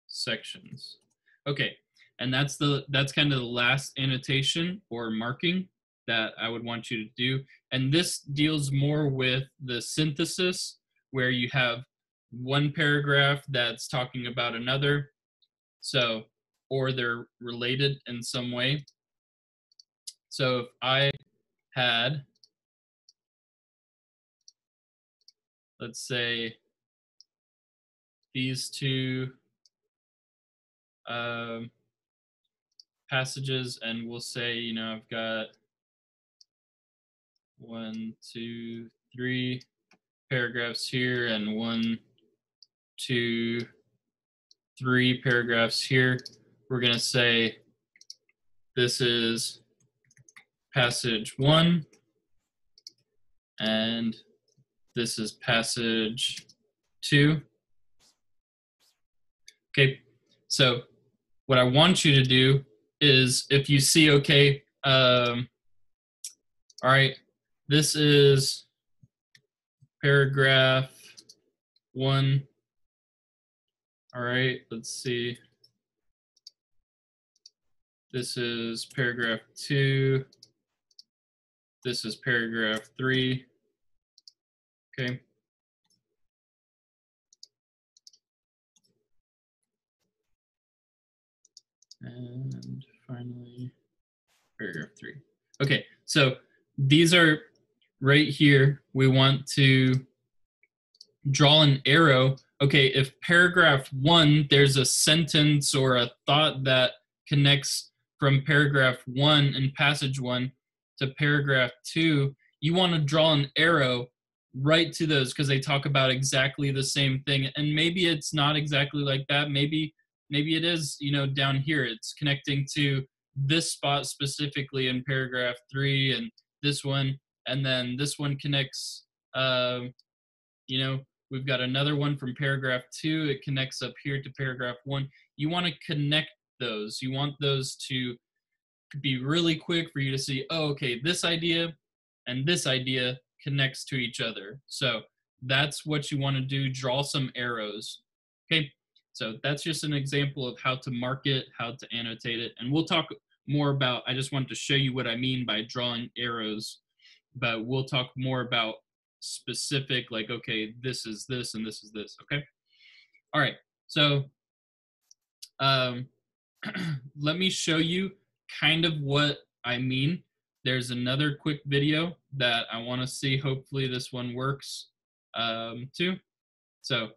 sections. Okay, and that's kind of the last annotation or marking that I would want you to do. And this deals more with the synthesis, where you have one paragraph that's talking about another, so, or they're related in some way. So if I had, let's say, these 2 passages, and we'll say, I've got 1, 2, 3 paragraphs here, and 1, 2, 3 paragraphs here. We're going to say this is passage 1, and this is passage 2. Okay, so what I want you to do is, if you see, okay, all right, this is paragraph 1. All right, let's see. This is paragraph 2. This is paragraph 3. Okay. And finally, paragraph 3. Okay, so these are right here. We want to draw an arrow. Okay, if paragraph 1, there's a sentence or a thought that connects from paragraph 1 in passage 1 to paragraph 2, you want to draw an arrow right to those, because they talk about exactly the same thing. And maybe it's not exactly like that. Maybe it is, down here. It's connecting to this spot specifically in paragraph 3, and this one, and then this one connects, we've got another one from paragraph 2. It connects up here to paragraph 1. You want to connect those. You want those to be really quick for you to see, oh, okay, this idea and this idea connects to each other. So that's what you want to do. Draw some arrows. Okay, so that's just an example of how to mark it, how to annotate it. And we'll talk more about, I just wanted to show you what I mean by drawing arrows, but we'll talk more about specific, like, okay, this is this and this is this. Okay, all right, so let me show you kind of what I mean. There's another quick video that I want to see. Hopefully this one works too. So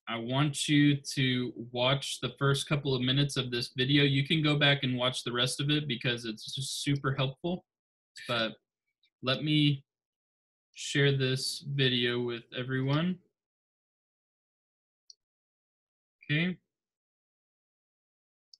I want you to watch the first couple of minutes of this video. You can go back and watch the rest of it because it's just super helpful. But let me share this video with everyone. Okay.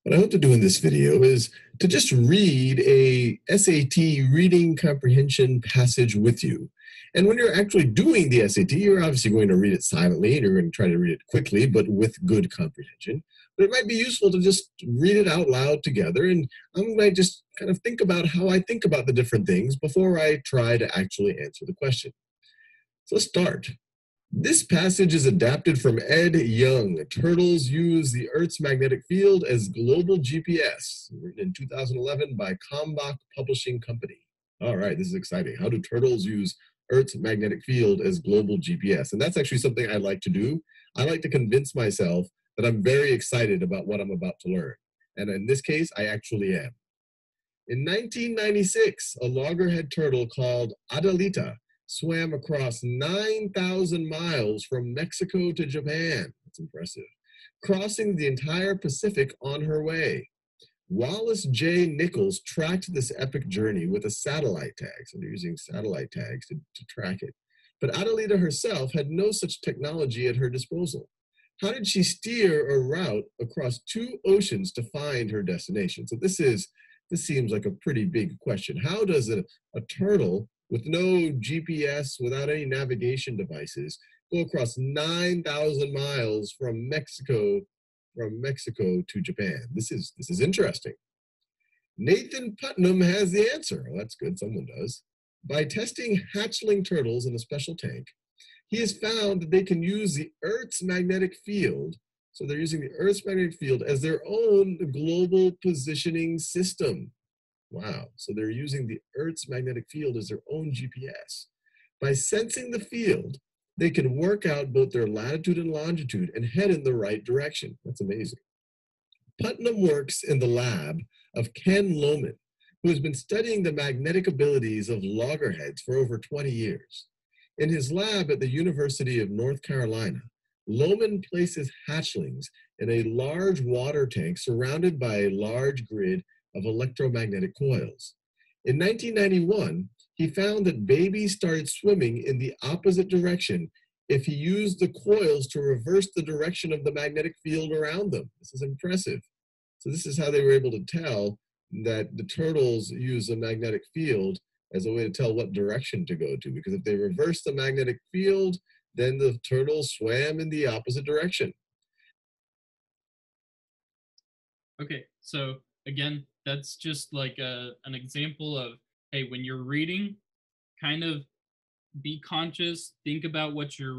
What I hope to do in this video is to just read a SAT reading comprehension passage with you. And when you're actually doing the SAT, you're obviously going to read it silently, and you're going to try to read it quickly, but with good comprehension. But it might be useful to just read it out loud together, and I might just kind of think about how I think about the different things before I try to actually answer the question. So let's start. This passage is adapted from Ed Young, Turtles Use the Earth's Magnetic Field as Global GPS, written in 2011 by Kalmbach Publishing Company. All right, this is exciting. How do turtles use Earth's magnetic field as global GPS? And that's actually something I like to do. I like to convince myself that I'm very excited about what I'm about to learn. And in this case, I actually am. In 1996, a loggerhead turtle called Adelita swam across 9,000 miles from Mexico to Japan. That's impressive. Crossing the entire Pacific on her way. Wallace J. Nichols tracked this epic journey with a satellite tag. So they're using satellite tags to track it. But Adelita herself had no such technology at her disposal. How did she steer a route across 2 oceans to find her destination? So this seems like a pretty big question. How does a turtle with no GPS, without any navigation devices, go across 9,000 miles from Mexico to Japan? This is interesting. Nathan Putnam has the answer. Well, that's good, someone does. By testing hatchling turtles in a special tank, he has found that they can use the Earth's magnetic field. So they're using the Earth's magnetic field as their own global positioning system. Wow, so they're using the Earth's magnetic field as their own GPS. By sensing the field, they can work out both their latitude and longitude and head in the right direction. That's amazing. Putnam works in the lab of Ken Lohman, who has been studying the magnetic abilities of loggerheads for over 20 years. In his lab at the University of North Carolina, Lohman places hatchlings in a large water tank surrounded by a large grid of electromagnetic coils. In 1991, he found that babies started swimming in the opposite direction if he used the coils to reverse the direction of the magnetic field around them. This is impressive. So this is how they were able to tell that the turtles use a magnetic field as a way to tell what direction to go to, because if they reverse the magnetic field, then the turtles swam in the opposite direction. Okay, so again, that's just like an example of, hey, when you're reading, kind of be conscious, think about what you're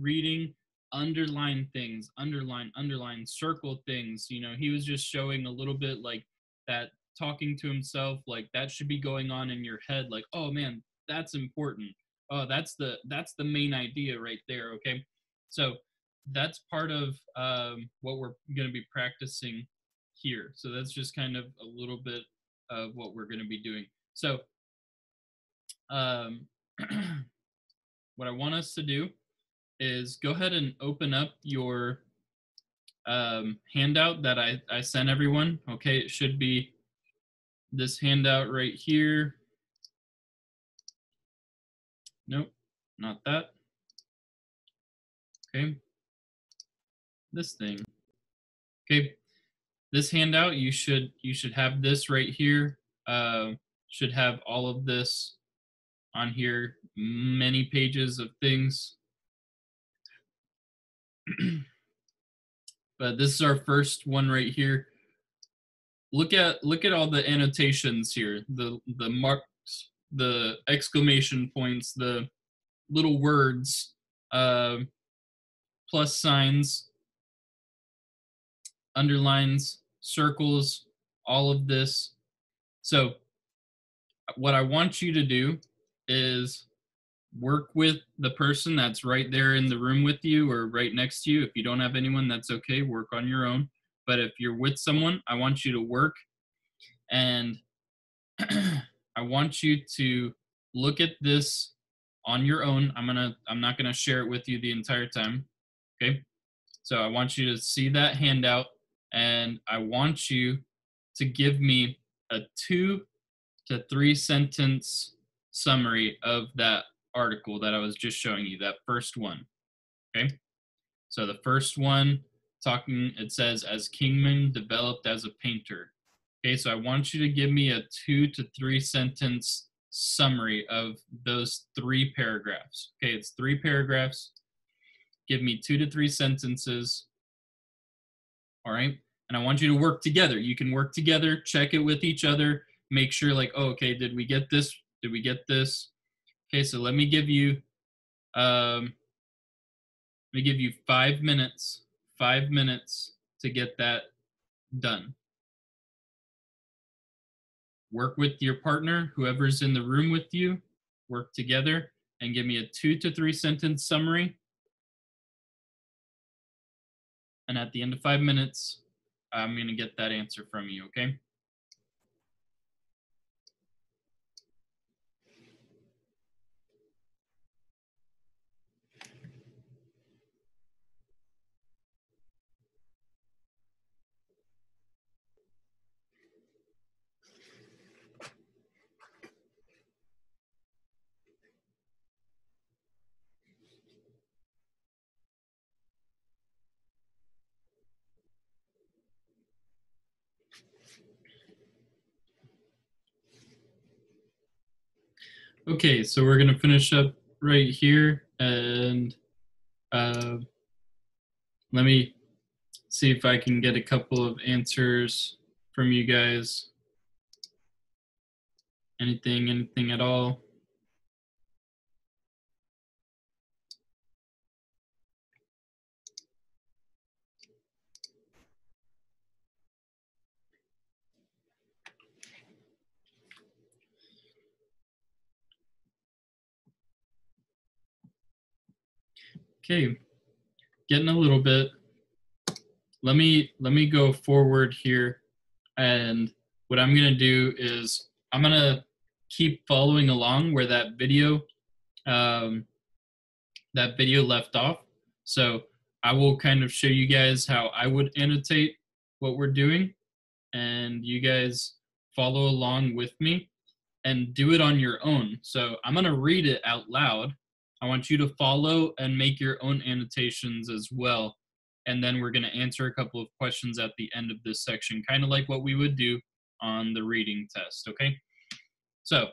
reading, underline things, underline, circle things. You know, he was just showing a little bit like that, talking to himself, like that should be going on in your head, like, oh man, that's important. Oh, that's the main idea right there. Okay, so that's part of what we're going to be practicing here. So that's just kind of a little bit of what we're going to be doing. So what I want us to do is go ahead and open up your handout that I sent everyone. Okay, it should be this handout right here. Nope, not that. Okay, this thing. Okay, this handout, you should have this right here. Should have all of this on here, many pages of things. But this is our first one right here. Look at all the annotations here, the marks, the exclamation points, the little words, plus signs, underlines, circles, all of this. So what I want you to do is work with the person that's right there in the room with you or right next to you. If you don't have anyone, that's okay, work on your own. But if you're with someone, I want you to work, and I want you to look at this on your own. I'm not gonna share it with you the entire time. Okay? So I want you to see that handout, and I want you to give me a 2 to 3 sentence summary of that article that I was just showing you, that first one. Okay? So the first one, it says, as Kingman developed as a painter. Okay, so I want you to give me a 2 to 3 sentence summary of those 3 paragraphs. Okay, it's 3 paragraphs. Give me 2 to 3 sentences. All right, and I want you to work together. You can work together, check it with each other, make sure like, oh, okay, did we get this? Did we get this? Okay, so let me give you 5 minutes. 5 minutes to get that done. Work with your partner, whoever's in the room with you, work together and give me a 2 to 3 sentence summary. And at the end of 5 minutes, I'm going to get that answer from you, okay? Okay, so we're gonna finish up right here, and let me see if I can get a couple of answers from you guys. Anything at all? Okay, getting a little bit. Let me go forward here, and what I'm gonna do is I'm gonna keep following along where that video left off. So I will kind of show you guys how I would annotate what we're doing, and you guys follow along with me and do it on your own. So I'm gonna read it out loud. I want you to follow and make your own annotations as well. And then we're gonna answer a couple of questions at the end of this section, kind of like what we would do on the reading test, okay? So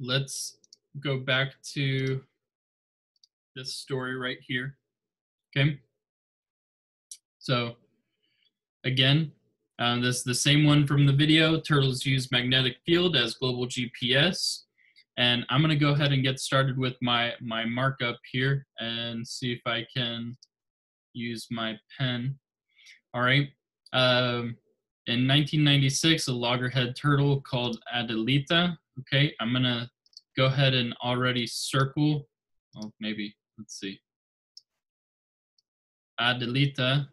let's go back to this story right here, okay? So again, this is the same one from the video. Turtles use magnetic field as global GPS. And I'm gonna go ahead and get started with my markup here and see if I can use my pen. All right. In 1996, a loggerhead turtle called Adelita. Okay, I'm gonna go ahead and already circle. Oh, maybe, let's see. Adelita.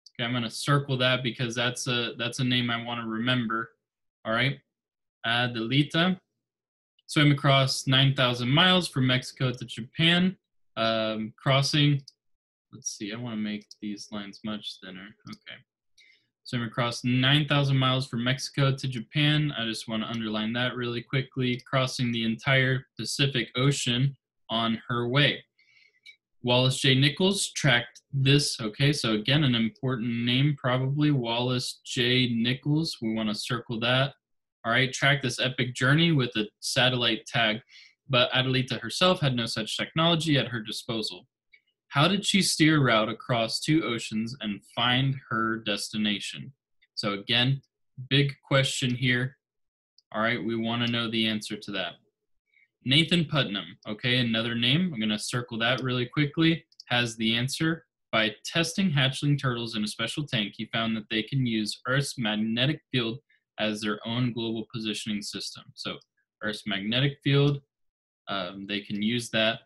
Okay, I'm gonna circle that because that's a name I want to remember. All right, Adelita swam across 9,000 miles from Mexico to Japan, crossing. Let's see, I want to make these lines much thinner. Okay, swam across 9,000 miles from Mexico to Japan. I just want to underline that really quickly. Crossing the entire Pacific Ocean on her way. Wallace J. Nichols tracked this. Okay, so again, an important name probably, Wallace J. Nichols. We want to circle that. All right, track this epic journey with a satellite tag, but Adelita herself had no such technology at her disposal. How did she steer a route across two oceans and find her destination? So again, big question here. All right, we want to know the answer to that. Nathan Putnam, okay, another name, I'm gonna circle that really quickly, has the answer. By testing hatchling turtles in a special tank, he found that they can use Earth's magnetic field as their own global positioning system. So Earth's magnetic field, they can use that.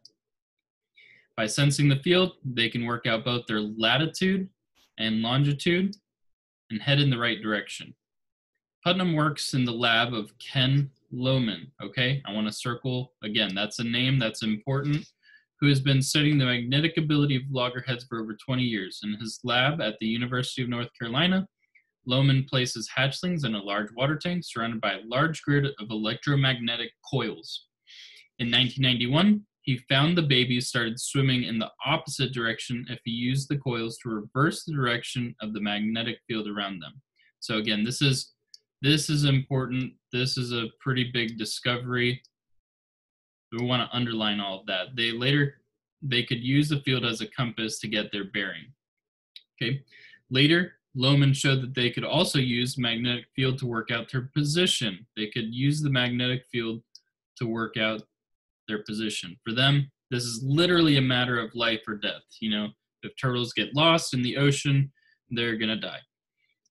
By sensing the field, they can work out both their latitude and longitude and head in the right direction. Putnam works in the lab of Ken Lohman, okay? I want to circle, again, that's a name that's important, who has been studying the magnetic ability of loggerheads for over 20 years. In his lab at the University of North Carolina, Lohman places hatchlings in a large water tank surrounded by a large grid of electromagnetic coils. In 1991, he found the babies started swimming in the opposite direction if he used the coils to reverse the direction of the magnetic field around them. So again, this is important. This is a pretty big discovery. We want to underline all of that. They could use the field as a compass to get their bearing. Okay. Later, Lohman showed that they could also use magnetic field to work out their position. They could use the magnetic field to work out their position. For them, this is literally a matter of life or death. You know, if turtles get lost in the ocean, they're gonna die.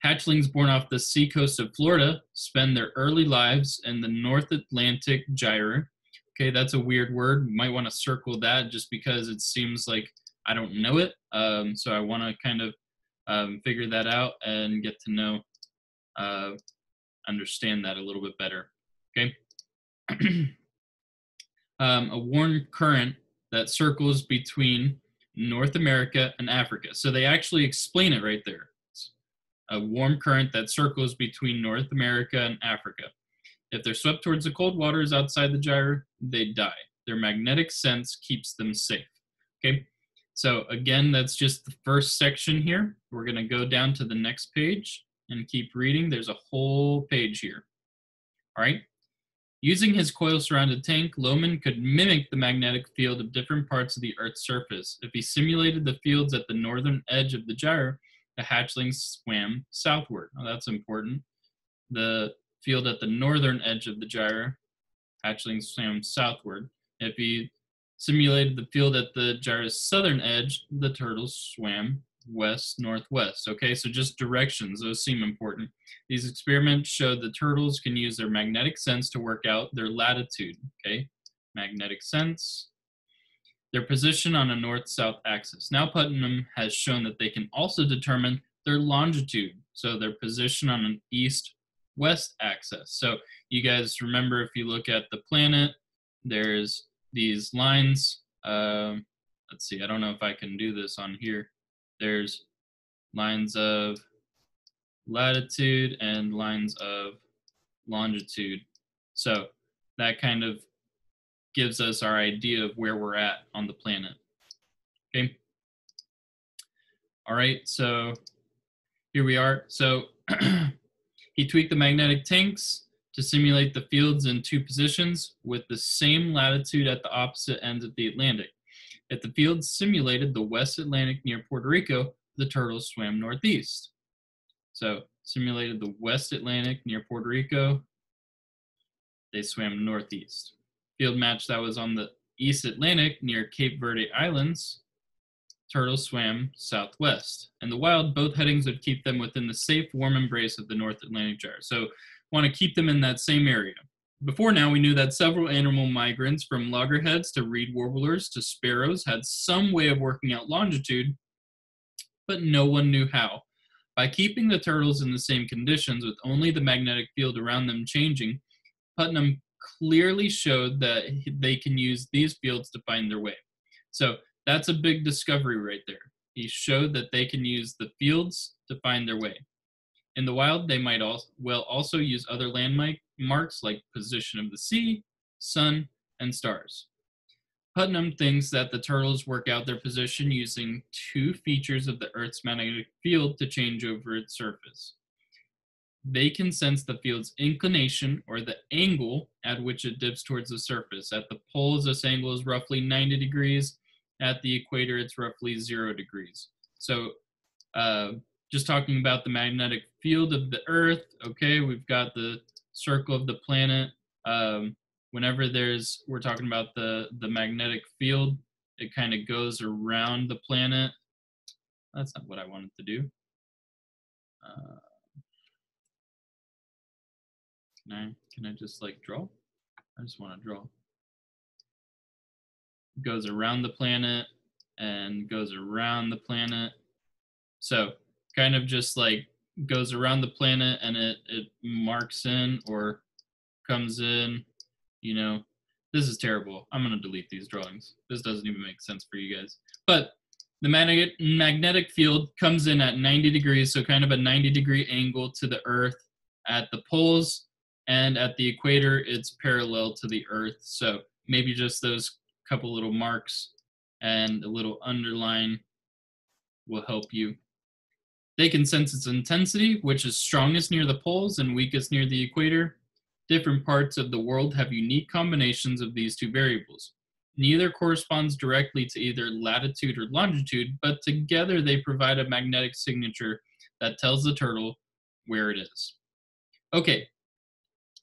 Hatchlings born off the seacoast of Florida spend their early lives in the North Atlantic gyre. Okay, that's a weird word. You might want to circle that just because it seems like I don't know it. So I want to kind of figure that out and get to know, understand that a little bit better. Okay. A warm current that circles between North America and Africa. So they actually explain it right there. A warm current that circles between North America and Africa. If they're swept towards the cold waters outside the gyre, they die. Their magnetic sense keeps them safe. Okay, so again, that's just the first section here. We're gonna go down to the next page and keep reading. There's a whole page here. All right, Using his coil-surrounded tank, Lohmann could mimic the magnetic field of different parts of the Earth's surface. If he simulated the fields at the northern edge of the gyre, the hatchling swam southward. Now that's important. The field at the northern edge of the gyre, hatchling swam southward. If he simulated the field at the gyre's southern edge, the turtles swam west-northwest. Okay, so just directions, those seem important. These experiments showed the turtles can use their magnetic sense to work out their latitude. Okay, magnetic sense, their position on a north-south axis. Now Putnam has shown that they can also determine their longitude, so their position on an east-west axis. So you guys remember, if you look at the planet, there's these lines. Let's see, I don't know if I can do this on here. There's lines of latitude and lines of longitude. So that kind of gives us our idea of where we're at on the planet. Okay. All right, so here we are. So he tweaked the magnetic tanks to simulate the fields in two positions with the same latitude at the opposite ends of the Atlantic. If the fields simulated the West Atlantic near Puerto Rico, the turtles swam northeast. So simulated the West Atlantic near Puerto Rico, they swam northeast. Field match that was on the East Atlantic near Cape Verde Islands, turtles swam southwest. In the wild, both headings would keep them within the safe, warm embrace of the North Atlantic gyre. So want to keep them in that same area. Before now, we knew that several animal migrants, from loggerheads to reed warblers to sparrows, had some way of working out longitude, but no one knew how. By keeping the turtles in the same conditions with only the magnetic field around them changing, Putnam clearly showed that they can use these fields to find their way. So that's a big discovery right there. He showed that they can use the fields to find their way. In the wild, they might also use other landmarks like position of the sea, sun, and stars. Putnam thinks that the turtles work out their position using two features of the Earth's magnetic field to change over its surface. They can sense the field's inclination, or the angle at which it dips towards the surface. At the poles, this angle is roughly 90 degrees. At the equator, it's roughly 0 degrees. So just talking about the magnetic field of the Earth, okay, we've got the circle of the planet. Whenever we're talking about the magnetic field, it kind of goes around the planet. That's not what I wanted to do. Can I just like draw? I just want to draw. It goes around the planet and goes around the planet. So kind of just like goes around the planet and it marks in or comes in, you know. This is terrible. I'm going to delete these drawings. This doesn't even make sense for you guys. But the magnetic field comes in at 90 degrees, so kind of a 90-degree angle to the Earth at the poles, and at the equator, it's parallel to the Earth. So maybe just those couple little marks and a little underline will help you. They can sense its intensity, which is strongest near the poles and weakest near the equator. Different parts of the world have unique combinations of these two variables. Neither corresponds directly to either latitude or longitude, but together they provide a magnetic signature that tells the turtle where it is. Okay,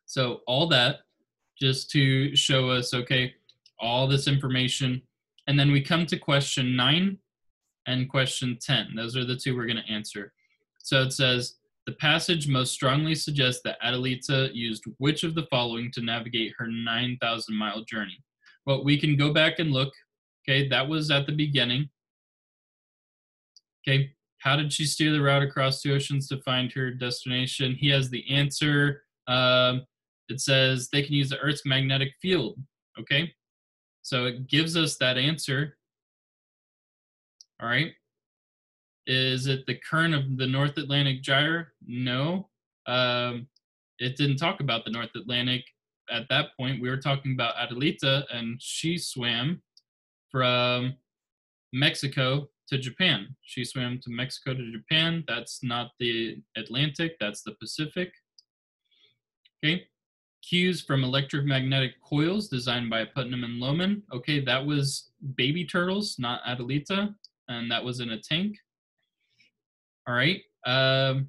so all that just to show us, okay, all this information. And then we come to question 9 and question 10. Those are the two we're going to answer. So it says, the passage most strongly suggests that Adelita used which of the following to navigate her 9,000-mile journey? Well, we can go back and look. Okay, that was at the beginning. Okay, how did she steer the route across the oceans to find her destination? He has the answer. It says they can use the Earth's magnetic field. Okay, so it gives us that answer. All right. Is it the current of the North Atlantic gyre? No. It didn't talk about the North Atlantic at that point. We were talking about Adelita, and she swam from Mexico to Japan. She swam to Mexico to Japan. That's not the Atlantic, that's the Pacific. Okay. cues from electromagnetic coils designed by Putnam and Lohmann. Okay, that was baby turtles, not Adelita, and that was in a tank. All right. And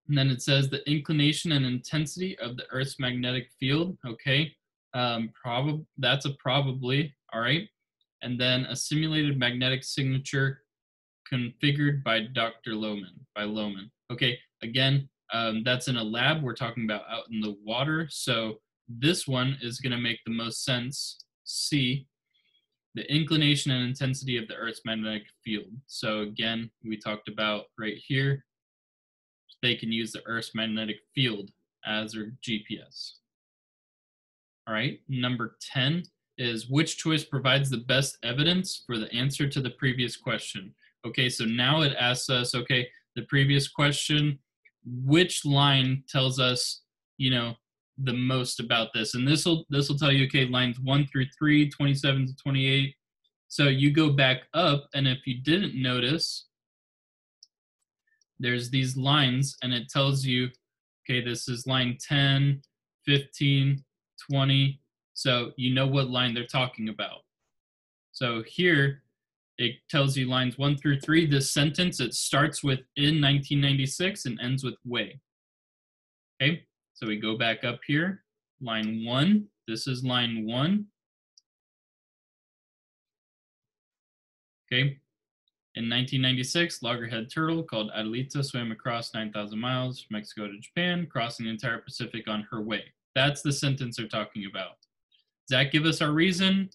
then it says the inclination and intensity of the Earth's magnetic field. Okay, that's a probably. All right. And then a simulated magnetic signature configured by Dr. Lohmann. Okay, again, that's in a lab. We're talking about out in the water. So this one is going to make the most sense. C, the inclination and intensity of the Earth's magnetic field. So again, we talked about right here, they can use the Earth's magnetic field as their GPS. All right, number 10 is which choice provides the best evidence for the answer to the previous question? Okay, so now it asks us, okay, the previous question, which line tells us, you know, the most about this? And this will tell you, okay, lines 1 through 3, 27 to 28. So you go back up, and if you didn't notice, there's these lines, and it tells you, okay, this is line 10, 15, 20. So you know what line they're talking about. So here, it tells you lines 1 through 3. This sentence, it starts with in 1996 and ends with way. Okay, so we go back up here. Line 1, this is line 1. Okay, in 1996, loggerhead turtle called Adelita swam across 9,000 miles from Mexico to Japan, crossing the entire Pacific on her way. That's the sentence they're talking about. Does that give us our reason?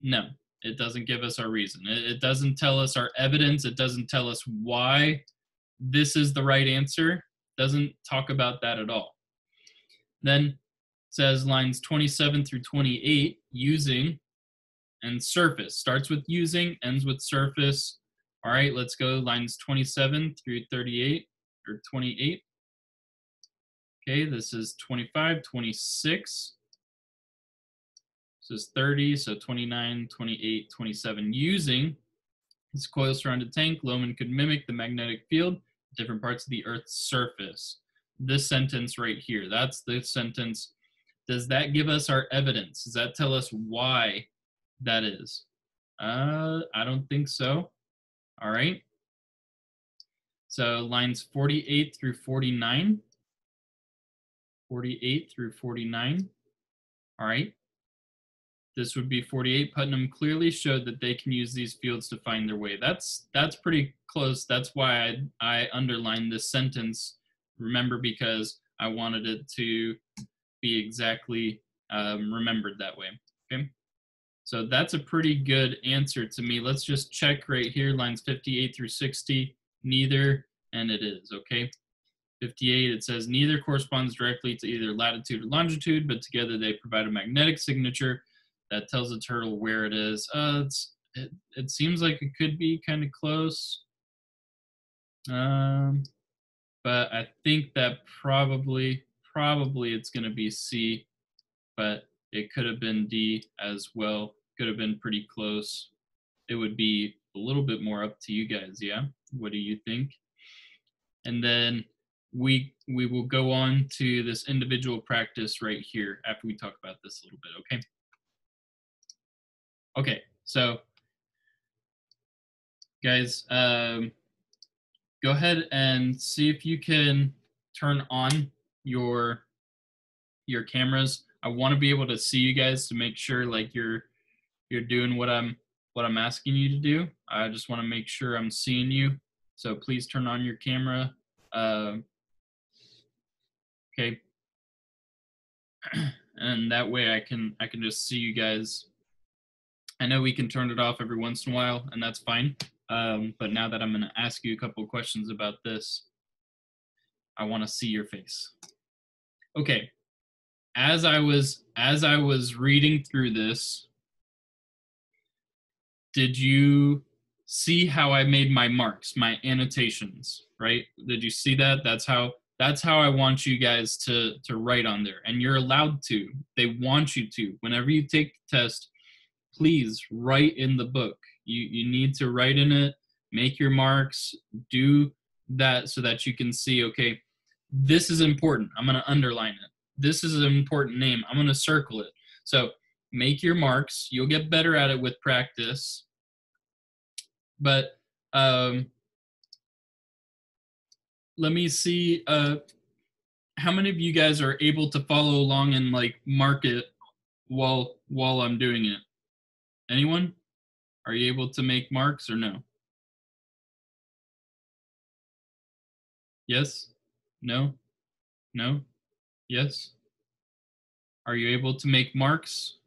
No, it doesn't give us our reason. It doesn't tell us our evidence. It doesn't tell us why this is the right answer. It doesn't talk about that at all. Then it says lines 27 through 28, using and surface. Starts with using, ends with surface. All right, let's go lines 27 through 38, or 28. Okay, this is 25, 26. This is 30, so 29, 28, 27. Using this coil-surrounded tank, Lohmann could mimic the magnetic field at different parts of the Earth's surface. This sentence right here, that's the sentence. Does that give us our evidence? Does that tell us why that is? I don't think so. All right. So lines 48 through 49. 48 through 49. All right. This would be 48. Putnam clearly showed that they can use these fields to find their way. That's pretty close. That's why I underlined this sentence. Remember, because I wanted it to be exactly remembered that way. Okay. So that's a pretty good answer to me. Let's just check right here, lines 58 through 60, neither, and it is, okay? 58, it says neither corresponds directly to either latitude or longitude, but together they provide a magnetic signature that tells the turtle where it is. It seems like it could be kind of close, but I think that probably it's going to be C, but it could have been D as well. Could have been pretty close. It would be a little bit more up to you guys, yeah? What do you think? And then we will go on to this individual practice right here after we talk about this a little bit, okay? Okay, so guys, go ahead and see if you can turn on your cameras. I want to be able to see you guys to make sure like you're doing what I'm asking you to do. I just want to make sure I'm seeing you. So please turn on your camera. Okay. And that way I can just see you guys. I know we can turn it off every once in a while, and that's fine. But now that I'm going to ask you a couple of questions about this, I want to see your face. Okay. As I was reading through this, did you see how I made my marks, my annotations, right? Did you see that? That's how I want you guys to write on there. And you're allowed to. They want you to. Whenever you take the test, please write in the book. You need to write in it, make your marks, do that so that you can see, okay, this is important. I'm going to underline it. this is an important name. I'm going to circle it. So make your marks. You'll get better at it with practice. But let me see. How many of you guys are able to follow along and like mark it while I'm doing it? Anyone? Are you able to make marks or no? Yes? No? No? Yes? Are you able to make marks?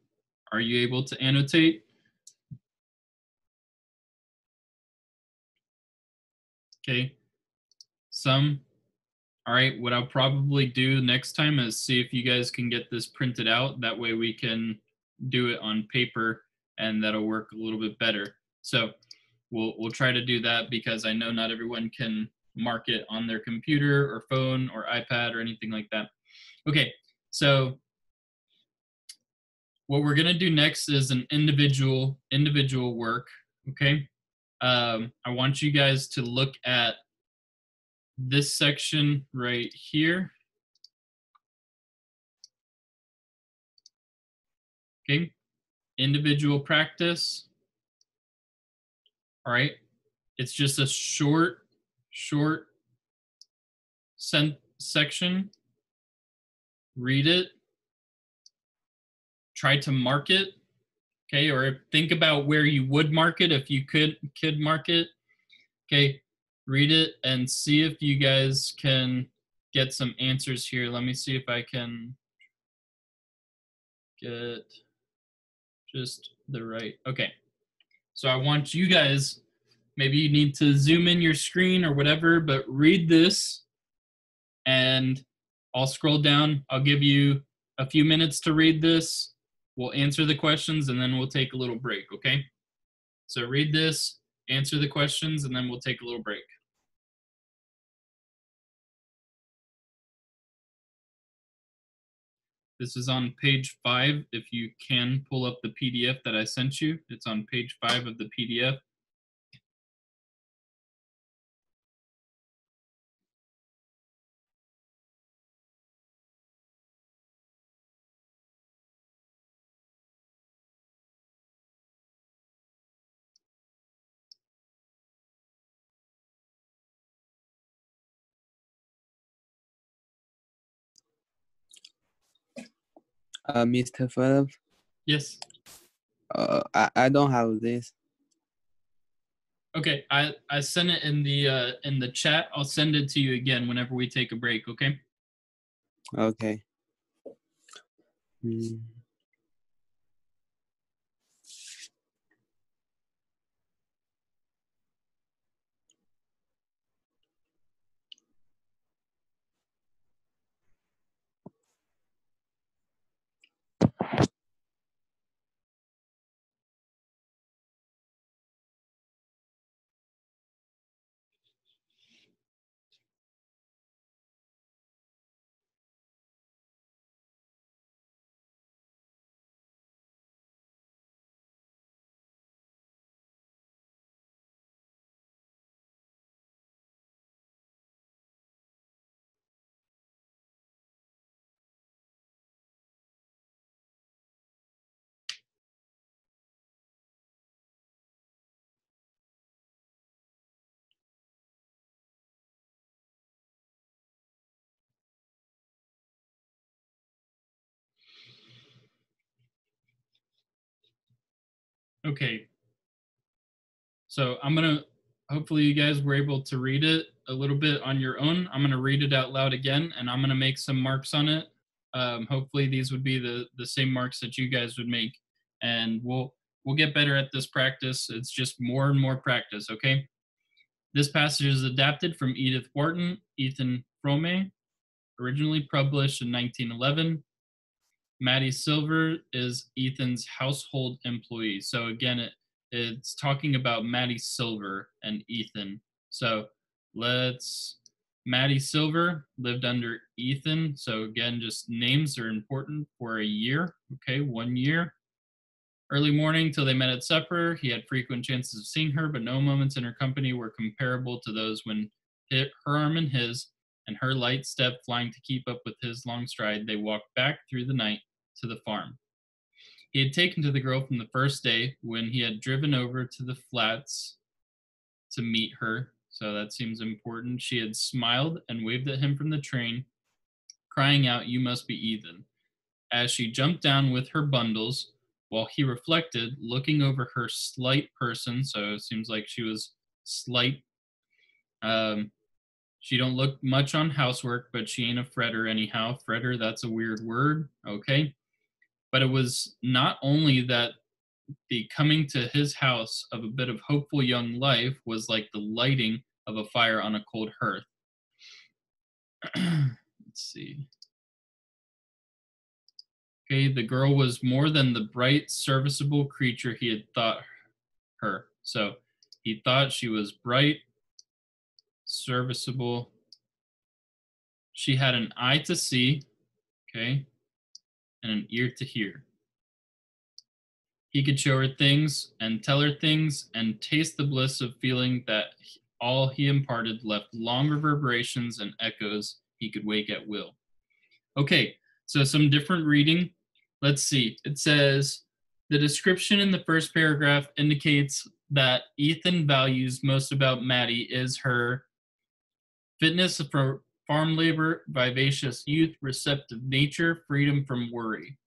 Are you able to annotate? Okay. Some. All right, what I'll probably do next time is see if you guys can get this printed out. That way we can do it on paper and that'll work a little bit better. So we'll try to do that because I know not everyone can mark it on their computer or phone or iPad or anything like that. Okay, so what we're gonna do next is an individual work, okay? I want you guys to look at this section right here. Okay, individual practice. All right, it's just a short section. Read it. Try to mark it. Okay, or think about where you would mark it if you could mark it. Okay, read it and see if you guys can get some answers here. Let me see if I can get just the right. Okay, so I want you guys, maybe you need to zoom in your screen or whatever, but read this and I'll scroll down. I'll give you a few minutes to read this. We'll answer the questions and then we'll take a little break, okay? So read this, answer the questions, and then we'll take a little break. This is on page 5. If you can pull up the PDF that I sent you, it's on page 5 of the PDF. Mr. Philip, Yes. I don't have this. Okay, I sent it in the chat. I'll send it to you again whenever we take a break, okay? Okay. Hmm. Okay. So I'm gonna, hopefully you guys were able to read it a little bit on your own. I'm gonna read it out loud again and I'm gonna make some marks on it. Hopefully these would be the same marks that you guys would make, and we'll get better at this practice. It's just more and more practice, okay? This passage is adapted from Edith Wharton, Ethan Frome, originally published in 1911. Maddie Silver is Ethan's household employee. So again, it's talking about Maddie Silver and Ethan. So Maddie Silver lived under Ethan. So again, just names are important for a year. Okay, 1 year. Early morning till they met at supper. He had frequent chances of seeing her, but no moments in her company were comparable to those when her arm in his and her light step flying to keep up with his long stride, they walked back through the night to the farm. He had taken to the girl from the first day when he had driven over to the flats to meet her, so that seems important. She had smiled and waved at him from the train, crying out, "You must be Ethan," as she jumped down with her bundles, while he reflected, looking over her slight person, so it seems like she was slight. She don't look much on housework, but she ain't a fretter anyhow. Fretter, that's a weird word, okay? But it was not only that the coming to his house of a bit of hopeful young life was like the lighting of a fire on a cold hearth. Let's see. Okay, the girl was more than the bright, serviceable creature he had thought her. So he thought she was bright, serviceable. She had an eye to see, okay, and an ear to hear. He could show her things and tell her things and taste the bliss of feeling that all he imparted left long reverberations and echoes he could wake at will. Okay, so some different reading. Let's see. It says, the description in the first paragraph indicates that Ethan values most about Maddie is her fitness for farm labor, vivacious youth, receptive nature, freedom from worry.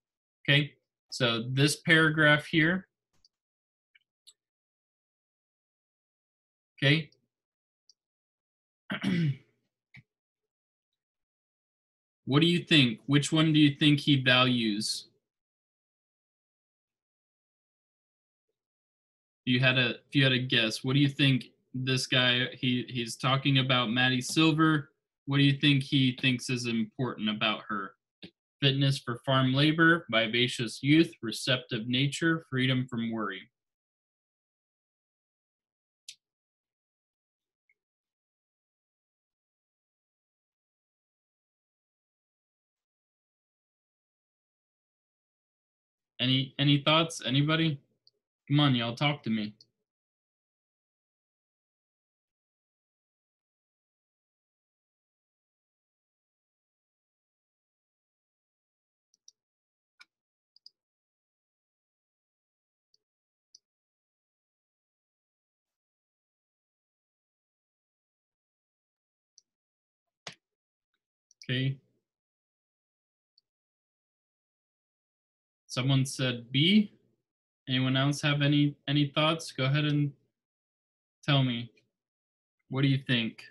Okay, so this paragraph here, okay, what do you think? Which one do you think he values? If you had a guess, what do you think this guy, he's talking about Maddie Silver. What do you think he thinks is important about her? Fitness for farm labor, vivacious youth, receptive nature, freedom from worry. Any thoughts? Anybody? Come on, y'all, talk to me. Okay. Someone said B. Anyone else have any thoughts? Go ahead and tell me. What do you think?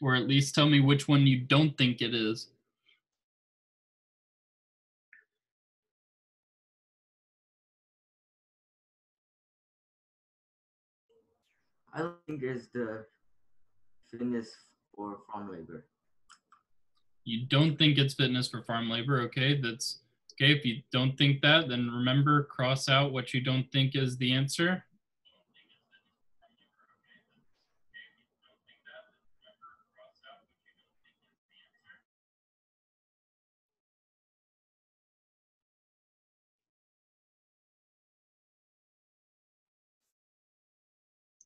Or at least tell me which one you don't think it is. I don't think it's the fitness for farm labor. You don't think it's fitness for farm labor, okay? That's okay. If you don't think that, then remember, cross out what you don't think is the answer.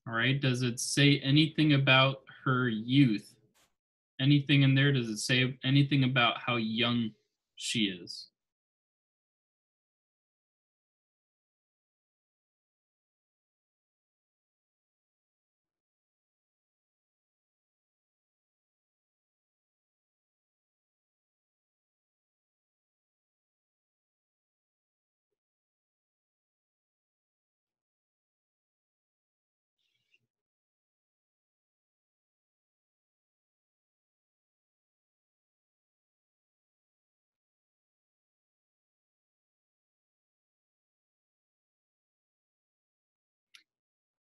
All right, does it say anything about her youth? Anything in there? Does it say anything about how young she is?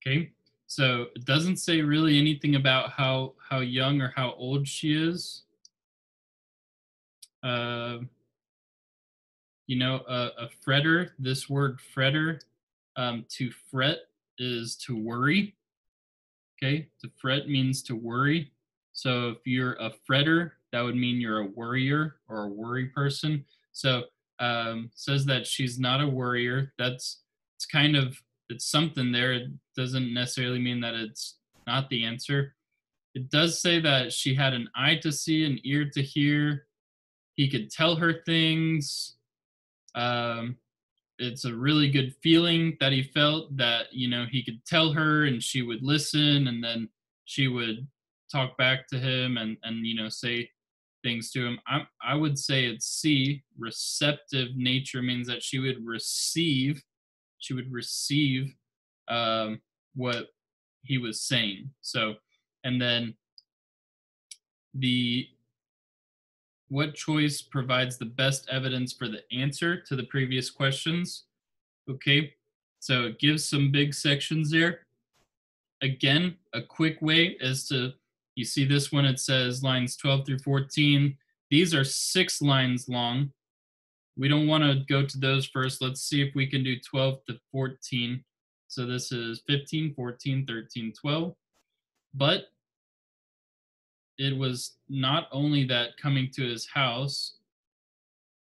Okay, so it doesn't say really anything about how young or how old she is. You know, a fretter, this word fretter, to fret is to worry. Okay, to fret means to worry. So if you're a fretter, that would mean you're a worrier or a worry person. So says that she's not a worrier. It's kind of, it's something there. It doesn't necessarily mean that it's not the answer. It does say that she had an eye to see, an ear to hear. He could tell her things. It's a really good feeling that he felt that, you know, he could tell her and she would listen, and then she would talk back to him and you know, say things to him. I would say it's C. Receptive nature means that she would receive what he was saying. So, and then what choice provides the best evidence for the answer to the previous questions? Okay, so it gives some big sections there. Again, a quick way is to, you see this one, it says lines 12 through 14. These are 6 lines long. We don't want to go to those first. Let's see if we can do 12 to 14. So this is 15, 14, 13, 12. But it was not only that coming to his house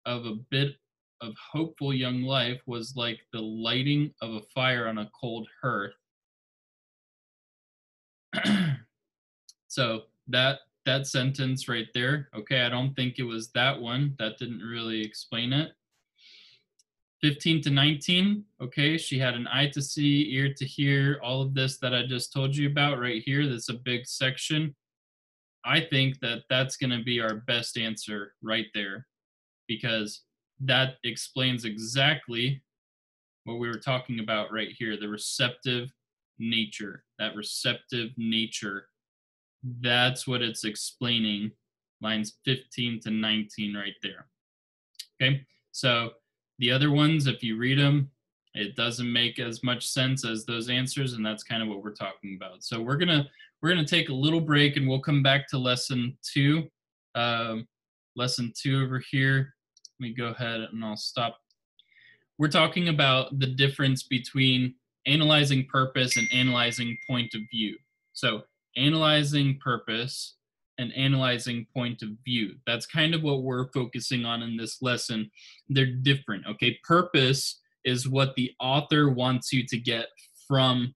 of a bit of hopeful young life was like the lighting of a fire on a cold hearth. So that sentence right there, okay, I don't think it was that one. That didn't really explain it. 15 to 19, okay, she had an eye to see, ear to hear, all of this that I just told you about right here. That's a big section. I think that that's going to be our best answer right there, because that explains exactly what we were talking about right here, the receptive nature, that receptive nature. That's what it's explaining, lines 15 to 19 right there. Okay, so the other ones, if you read them, it doesn't make as much sense as those answers, and that's kind of what we're talking about. So we're gonna take a little break, and we'll come back to lesson 2. Lesson 2 over here. Let me go ahead and I'll stop. We're talking about the difference between analyzing purpose and analyzing point of view. So analyzing purpose and analyzing point of view. That's kind of what we're focusing on in this lesson. They're different, okay? Purpose is what the author wants you to get from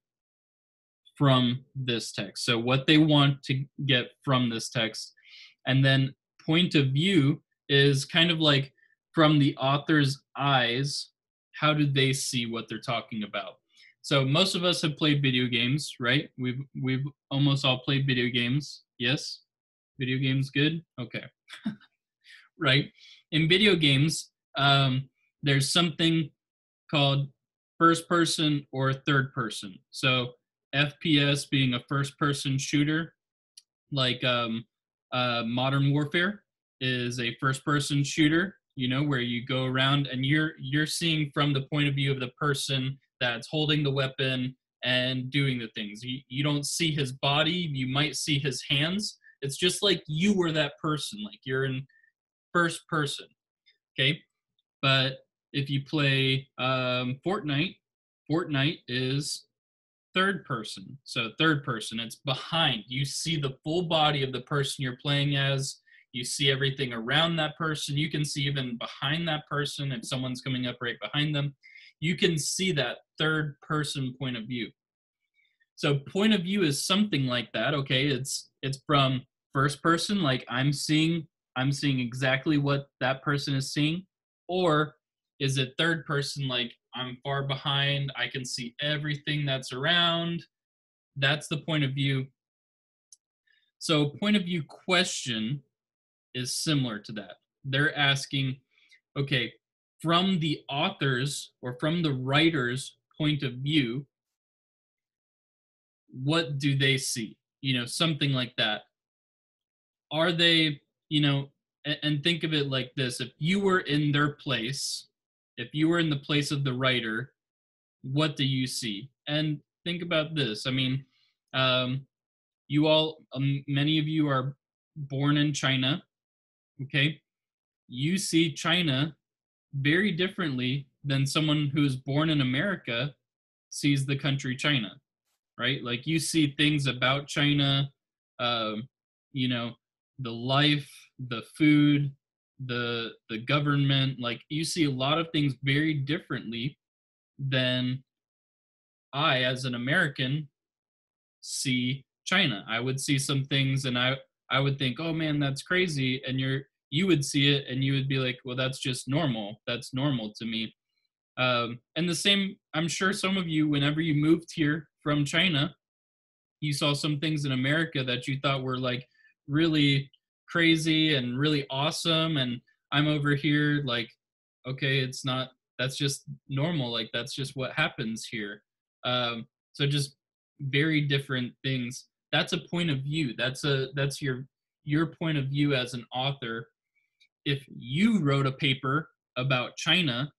this text. So what they want to get from this text. And then point of view is kind of like from the author's eyes, how do they see what they're talking about? So most of us have played video games, right? We've almost all played video games. Yes? Video games good? Okay. Right? In video games, there's something called first person or third person. So FPS being a first person shooter, like Modern Warfare is a first person shooter, you know, where you go around and you're seeing from the point of view of the person that's holding the weapon and doing the things. You don't see his body, you might see his hands. It's just like you were that person, like you're in first person, okay? But if you play Fortnite is third person. So third person, it's behind. You see the full body of the person you're playing as. You see everything around that person. You can see even behind that person if someone's coming up right behind them. You can see that third person point of view. So point of view is something like that, okay? It's from first person, like I'm seeing exactly what that person is seeing, or is it third person, like I'm far behind, I can see everything that's around? That's the point of view. So point of view question is similar to that. They're asking, okay, from the author's or from the writer's point of view, what do they see? You know, something like that. Are they, you know, and think of it like this. If you were in their place, if you were in the place of the writer, what do you see? And think about this. I mean, you all, many of you are born in China, okay? You see China very differently than someone who's born in America sees the country China, right? Like you see things about China, you know, the life, the food, the government, like you see a lot of things very differently than I, as an American, see China. I would see some things and I would think, oh man, that's crazy. And you would see it and you would be like, well, that's just normal. That's normal to me. And the same, I'm sure some of you, whenever you moved here from China, you saw some things in America that you thought were like really crazy and really awesome. And I'm over here like, okay, it's not, that's just normal. Like that's just what happens here. So just very different things. That's a point of view. That's your point of view as an author. If you wrote a paper about China,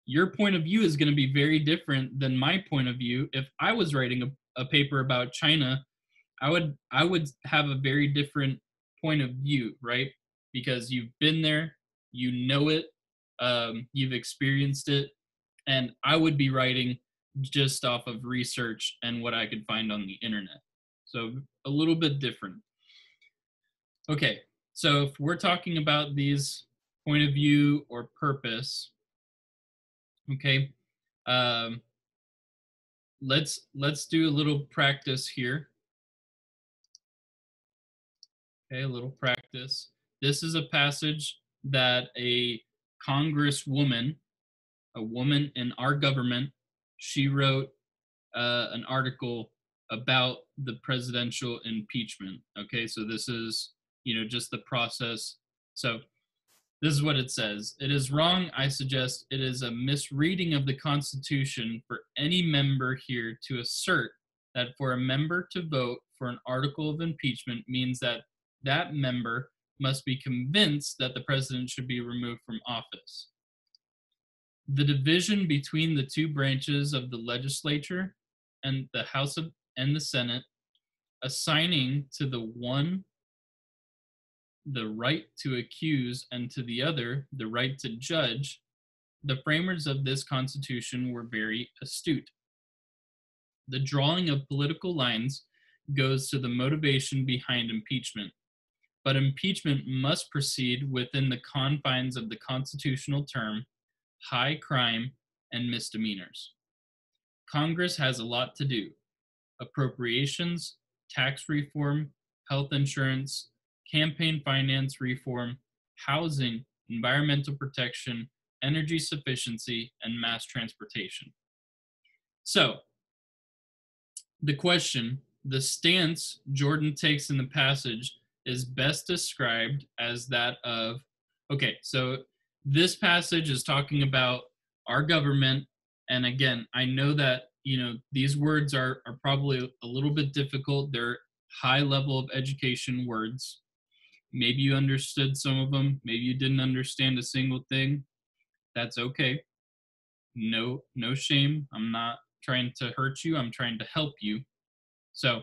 your point of view is going to be very different than my point of view. If I was writing a paper about China, I would have a very different point of view, right? Because you've been there, you know it, you've experienced it, and I would be writing just off of research and what I could find on the internet. So a little bit different. Okay, so if we're talking about these point of view or purpose, okay, let's do a little practice here. Okay, a little practice. This is a passage that a congresswoman, a woman in our government, she wrote an article about the presidential impeachment. Okay, so this is, just the process. So this is what it says. It is wrong, I suggest it is a misreading of the Constitution for any member here to assert that for a member to vote for an article of impeachment means that that member must be convinced that the president should be removed from office. The division between the two branches of the legislature and the House and the Senate, assigning to the one the right to accuse and to the other the right to judge, the framers of this Constitution were very astute. The drawing of political lines goes to the motivation behind impeachment, but impeachment must proceed within the confines of the constitutional term high crime and misdemeanors. Congress has a lot to do: appropriations, tax reform, health insurance, campaign finance reform, housing, environmental protection, energy sufficiency, and mass transportation. So, the question, the stance Jordan takes in the passage is best described as that of, okay, so this passage is talking about our government. And again, I know that, these words are probably a little bit difficult. They're high level of education words. Maybe you understood some of them. Maybe you didn't understand a single thing. That's okay. No shame. I'm not trying to hurt you. I'm trying to help you. So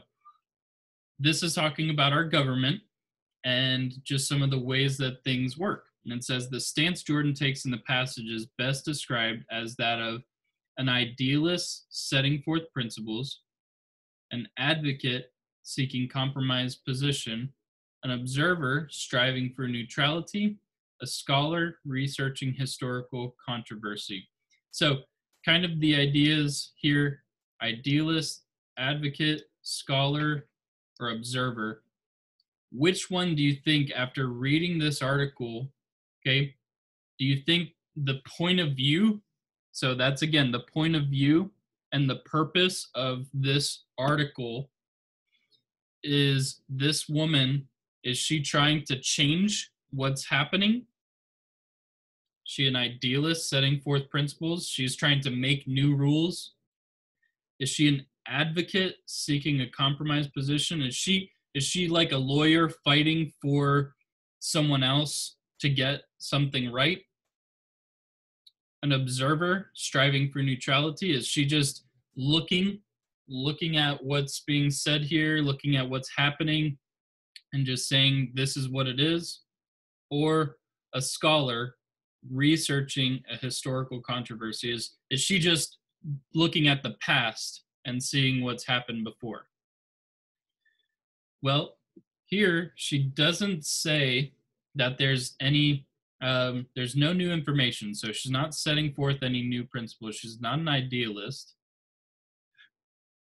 this is talking about our government and just some of the ways that things work. And it says the stance Jordan takes in the passage is best described as that of an idealist setting forth principles, an advocate seeking compromise position, an observer striving for neutrality, a scholar researching historical controversy. So kind of the ideas here: idealist, advocate, scholar, or observer. Which one do you think, after reading this article, okay, do you think the point of view, so that's again the point of view and the purpose of this article, is this woman, is she trying to change what's happening? She an idealist setting forth principles? She's trying to make new rules? Is she an advocate seeking a compromise position? Is she like a lawyer fighting for someone else to get something right? An observer striving for neutrality? Is she just looking at what's being said here, looking at what's happening, and just saying this is what it is? Or a scholar researching a historical controversy? Is she just looking at the past and seeing what's happened before? Well, here she doesn't say that there's any there's no new information, so she's not setting forth any new principles. She's not an idealist.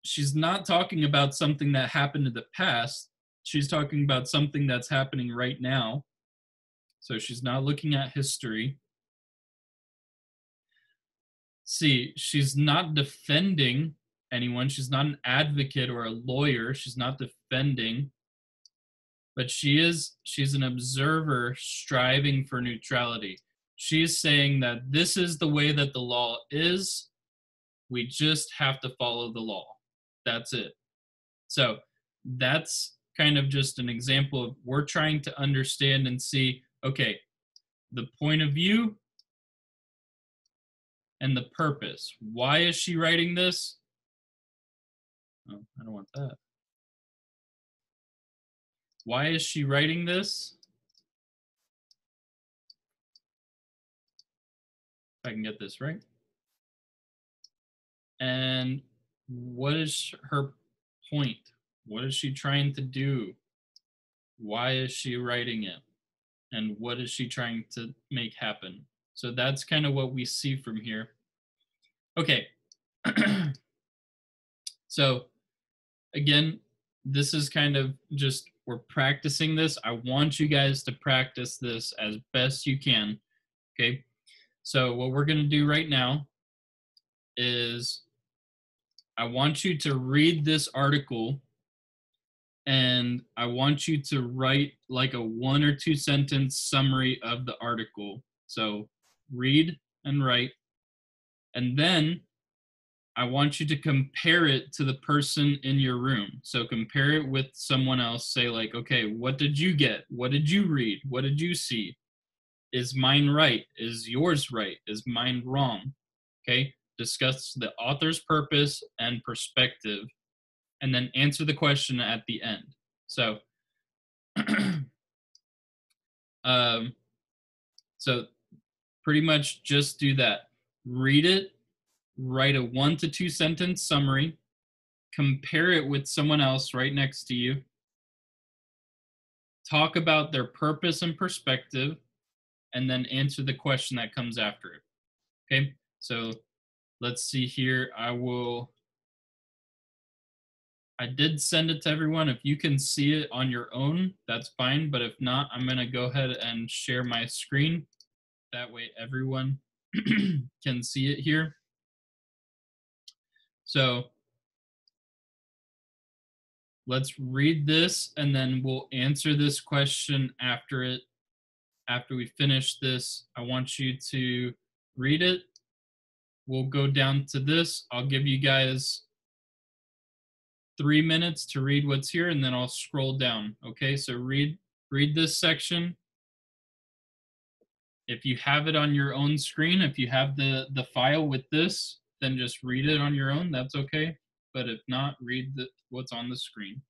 she's not talking about something that happened in the past. She's talking about something that's happening right now. So she's not looking at history. See, she's not defending anyone. She's not an advocate or a lawyer. She's not defending. But she's an observer striving for neutrality. She's saying that this is the way that the law is. We just have to follow the law. That's it. So that's kind of just an example of we're trying to understand and see, okay, the point of view and the purpose. Why is she writing this? Oh, I don't want that. Why is she writing this? If I can get this right. And what is her point? What is she trying to do? Why is she writing it? And what is she trying to make happen? So that's kind of what we see from here. Okay. So again, this is kind of just, we're practicing this. I want you guys to practice this as best you can. Okay. So what we're going to do right now is I want you to read this article and I want you to write like a 1 or 2 sentence summary of the article. So read and write. And then I want you to compare it to the person in your room. So compare it with someone else. Say like, okay, what did you get? What did you read? What did you see? Is mine right? Is yours right? Is mine wrong? Okay, discuss the author's purpose and perspective, and then answer the question at the end. So, so pretty much just do that. Read it, write a 1 to 2 sentence summary, compare it with someone else right next to you, talk about their purpose and perspective, and then answer the question that comes after it. Okay, so let's see here. I did send it to everyone. If you can see it on your own, that's fine. But if not, I'm going to go ahead and share my screen. That way everyone can see it here. So let's read this and then we'll answer this question after it. After we finish this, I want you to read it. We'll go down to this. I'll give you guys 3 minutes to read what's here and then I'll scroll down. Okay, so read this section. If you have it on your own screen, if you have the file with this, then just read it on your own, that's okay. But if not, read what's on the screen.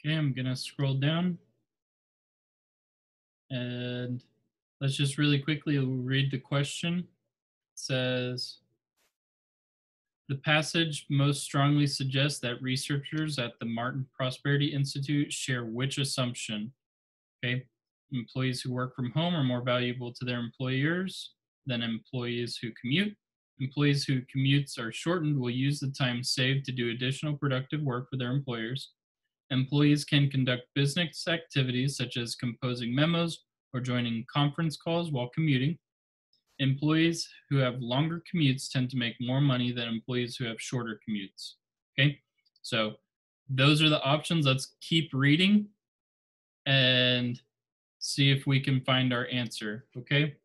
Okay, I'm gonna scroll down. And let's just really quickly read the question. It says, the passage most strongly suggests that researchers at the Martin Prosperity Institute share which assumption? Okay, employees who work from home are more valuable to their employers than employees who commute. Employees whose commutes are shortened will use the time saved to do additional productive work for their employers. Employees can conduct business activities such as composing memos or joining conference calls while commuting. Employees who have longer commutes tend to make more money than employees who have shorter commutes. Okay, so those are the options. Let's keep reading and see if we can find our answer. Okay.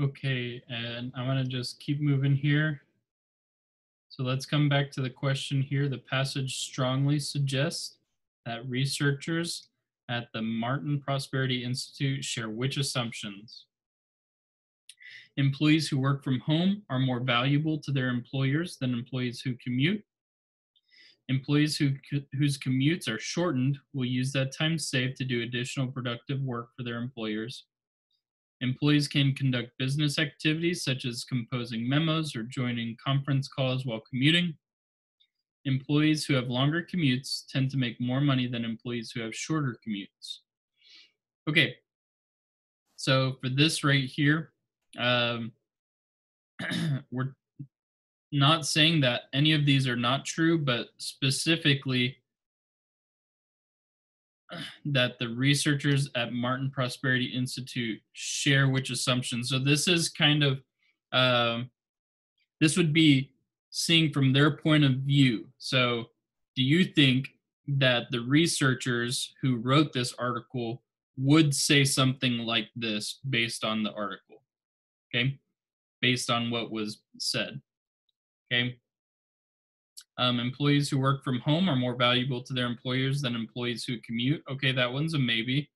Okay, and I'm gonna just keep moving here. So let's come back to the question here. The passage strongly suggests that researchers at the Martin Prosperity Institute share which assumptions? Employees who work from home are more valuable to their employers than employees who commute. Employees whose commutes are shortened will use that time saved to do additional productive work for their employers. Employees can conduct business activities such as composing memos or joining conference calls while commuting. Employees who have longer commutes tend to make more money than employees who have shorter commutes. Okay, so for this right here, we're not saying that any of these are not true, but specifically, that the researchers at Martin Prosperity Institute share which assumptions. So this is kind of, this would be seeing from their point of view. So do you think that the researchers who wrote this article would say something like this based on the article? Okay, based on what was said. Okay. Employees who work from home are more valuable to their employers than employees who commute. Okay, that one's a maybe.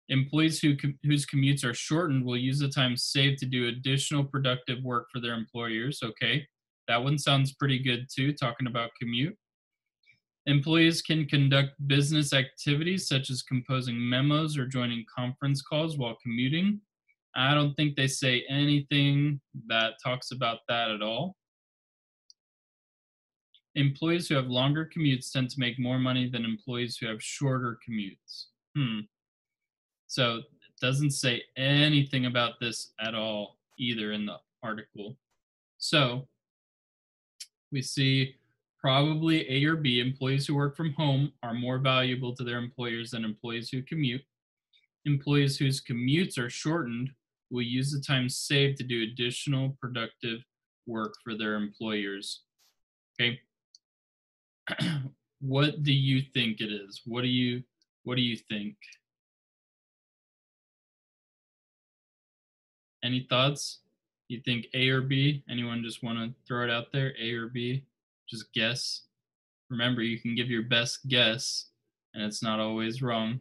Employees whose commutes are shortened will use the time saved to do additional productive work for their employers. Okay, that one sounds pretty good too, talking about commute. Employees can conduct business activities such as composing memos or joining conference calls while commuting. I don't think they say anything that talks about that at all. Employees who have longer commutes tend to make more money than employees who have shorter commutes. So it doesn't say anything about this at all either in the article. So we see probably A or B. Employees who work from home are more valuable to their employers than employees who commute. Employees whose commutes are shortened will use the time saved to do additional productive work for their employers. Okay. What do you think it is? What do you think? Any thoughts? You think A or B? Anyone just want to throw it out there? A or B? Just guess. Remember, you can give your best guess, and it's not always wrong.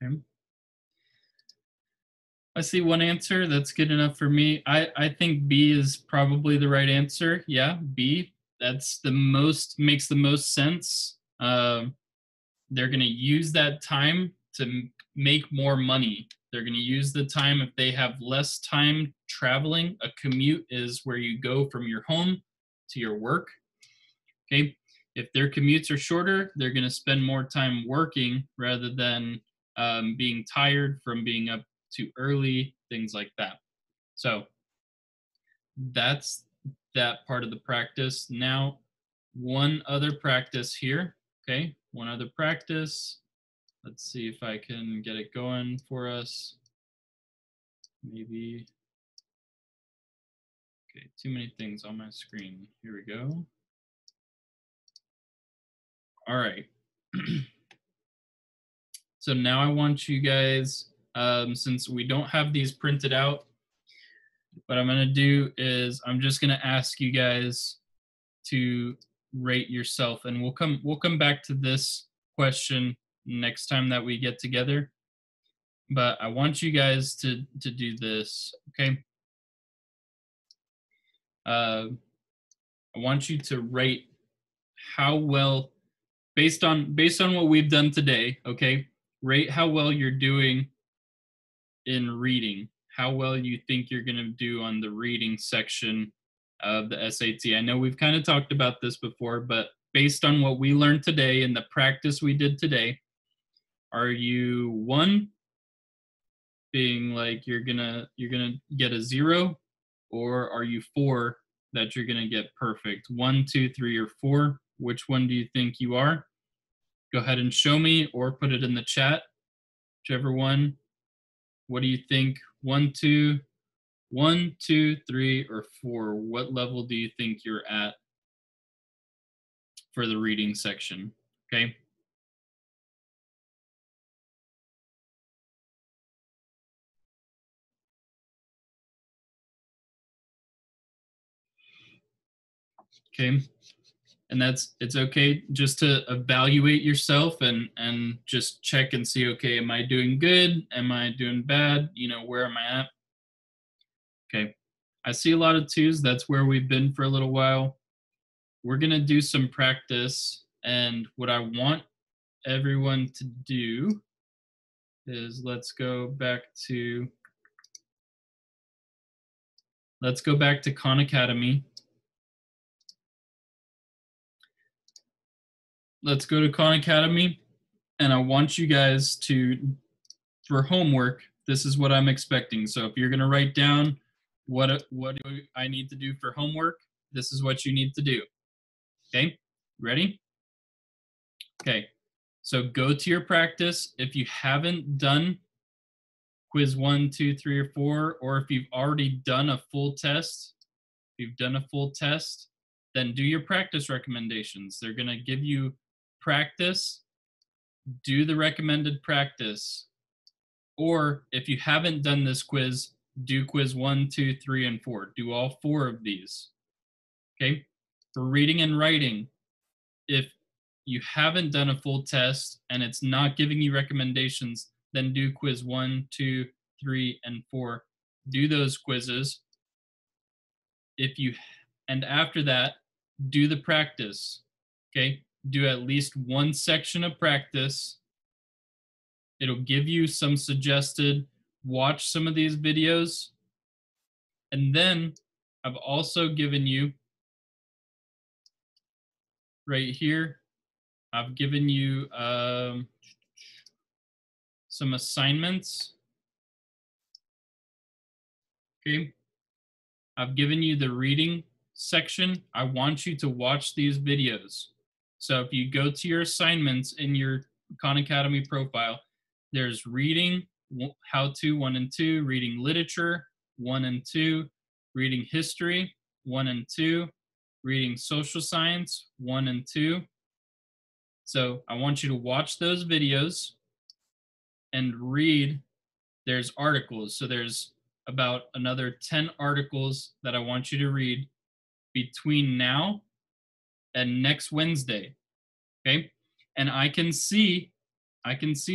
Okay. I see one answer. That's good enough for me. I think B is probably the right answer. Yeah, B. That's the most, makes the most sense. They're going to use that time to make more money. They're going to use the time if they have less time traveling. A commute is where you go from your home to your work. Okay. If their commutes are shorter, they're going to spend more time working rather than being tired from being up too early, things like that. So that's that part of the practice. Now, one other practice here. Okay, one other practice. Let's see if I can get it going for us. Maybe. Okay, too many things on my screen. Here we go. All right. So now I want you guys, since we don't have these printed out, what I'm going to do is I'm just going to ask you guys to rate yourself, and we'll come back to this question next time that we get together. But I want you guys to do this, okay? I want you to rate how well, based on what we've done today, okay? Rate how well you're doing in reading, how well you think you're going to do on the reading section of the SAT. I know we've kind of talked about this before, but based on what we learned today and the practice we did today, are you 1, being like you're gonna get a 0, or are you 4, that you're gonna get perfect? 1, 2, 3, or 4? Which one do you think you are? Go ahead and show me or put it in the chat, whichever one. What do you think? 1, 2, 1, 2, 3, or 4? What level do you think you're at for the reading section? Okay. Okay. And it's okay just to evaluate yourself and just check and see, okay, am I doing good? Am I doing bad? You know, where am I at? Okay. I see a lot of 2s. That's where we've been for a little while. We're going to do some practice. And what I want everyone to do is let's go back to Khan Academy. let's go to Khan Academy, and I want you guys to, for homework, this is what I'm expecting. So if you're going to write down what do I need to do for homework, this is what you need to do. Okay, ready? Okay, so go to your practice. If you haven't done quiz 1, 2, 3, or 4, or if you've already done a full test, then do your practice recommendations. They're going to give you practice. Do the recommended practice. Or if you haven't done this quiz, do quiz 1, 2, 3, and 4. Do all 4 of these. Okay? For reading and writing, if you haven't done a full test and it's not giving you recommendations, then do quiz 1, 2, 3, and 4. Do those quizzes. And after that, do the practice. Okay? Do at least one section of practice. It'll give you some suggested, watch some of these videos. And then I've also given you, right here, I've given you some assignments. Okay. I've given you the reading section. I want you to watch these videos. So if you go to your assignments in your Khan Academy profile, there's reading, how to 1 and 2, reading literature 1 and 2, reading history 1 and 2, reading social science 1 and 2. So I want you to watch those videos and read. There's articles. So there's about another 10 articles that I want you to read between now and next Wednesday. Okay? And I can see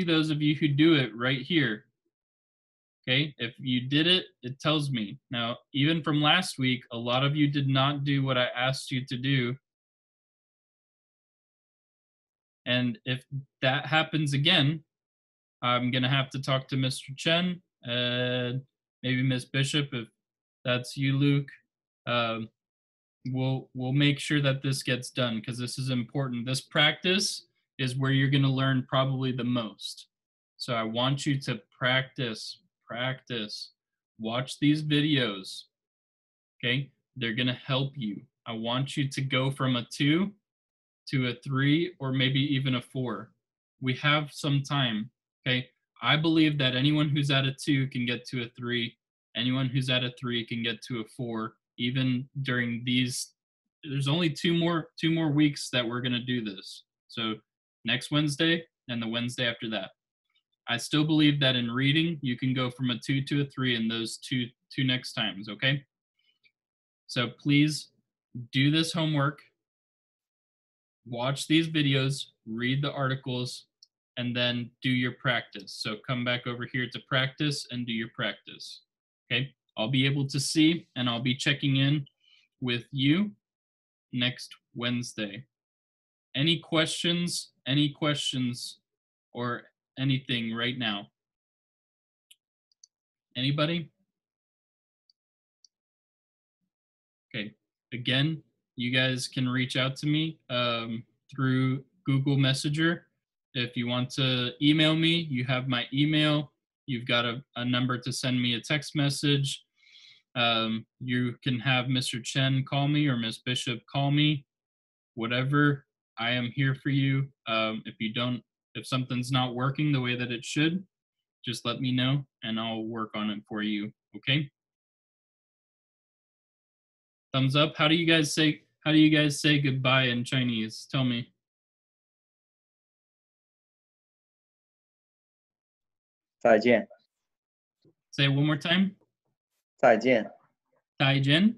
those of you who do it right here. Okay? If you did it, it tells me. Now, even from last week, a lot of you did not do what I asked you to do. And if that happens again, I'm going to have to talk to Mr. Chen, maybe Miss Bishop, if that's you, Luke. We'll make sure that this gets done because this is important. This practice is where you're going to learn probably the most. So I want you to practice. Watch these videos. Okay? They're going to help you. I want you to go from a 2 to a 3 or maybe even a 4. We have some time. Okay? I believe that anyone who's at a 2 can get to a 3. Anyone who's at a 3 can get to a 4. Even during these, there's only two more weeks that we're going to do this. So next Wednesday and the Wednesday after that. I still believe that in reading, you can go from a 2 to a 3 in those two next times, okay? So please do this homework, watch these videos, read the articles, and then do your practice. So come back over here to practice and do your practice, okay? I'll be able to see and I'll be checking in with you next Wednesday. Any questions or anything right now? Anybody? Okay, again, you guys can reach out to me through Google Messenger. If you want to email me, you have my email. You've got a number to send me a text message. You can have Mr. Chen call me or Miss Bishop call me. Whatever, I am here for you. If something's not working the way that it should, just let me know and I'll work on it for you, okay? Thumbs up. How do you guys say goodbye in Chinese? Tell me. 再见. Say it one more time. 再见. 再见.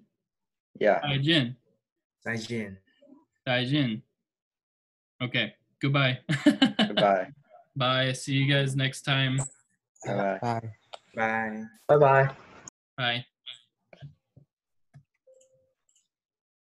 Yeah. 再见. 再见. 再见. Okay. Goodbye. Goodbye. Bye. See you guys next time. Bye. Bye. Bye. Bye bye. Bye.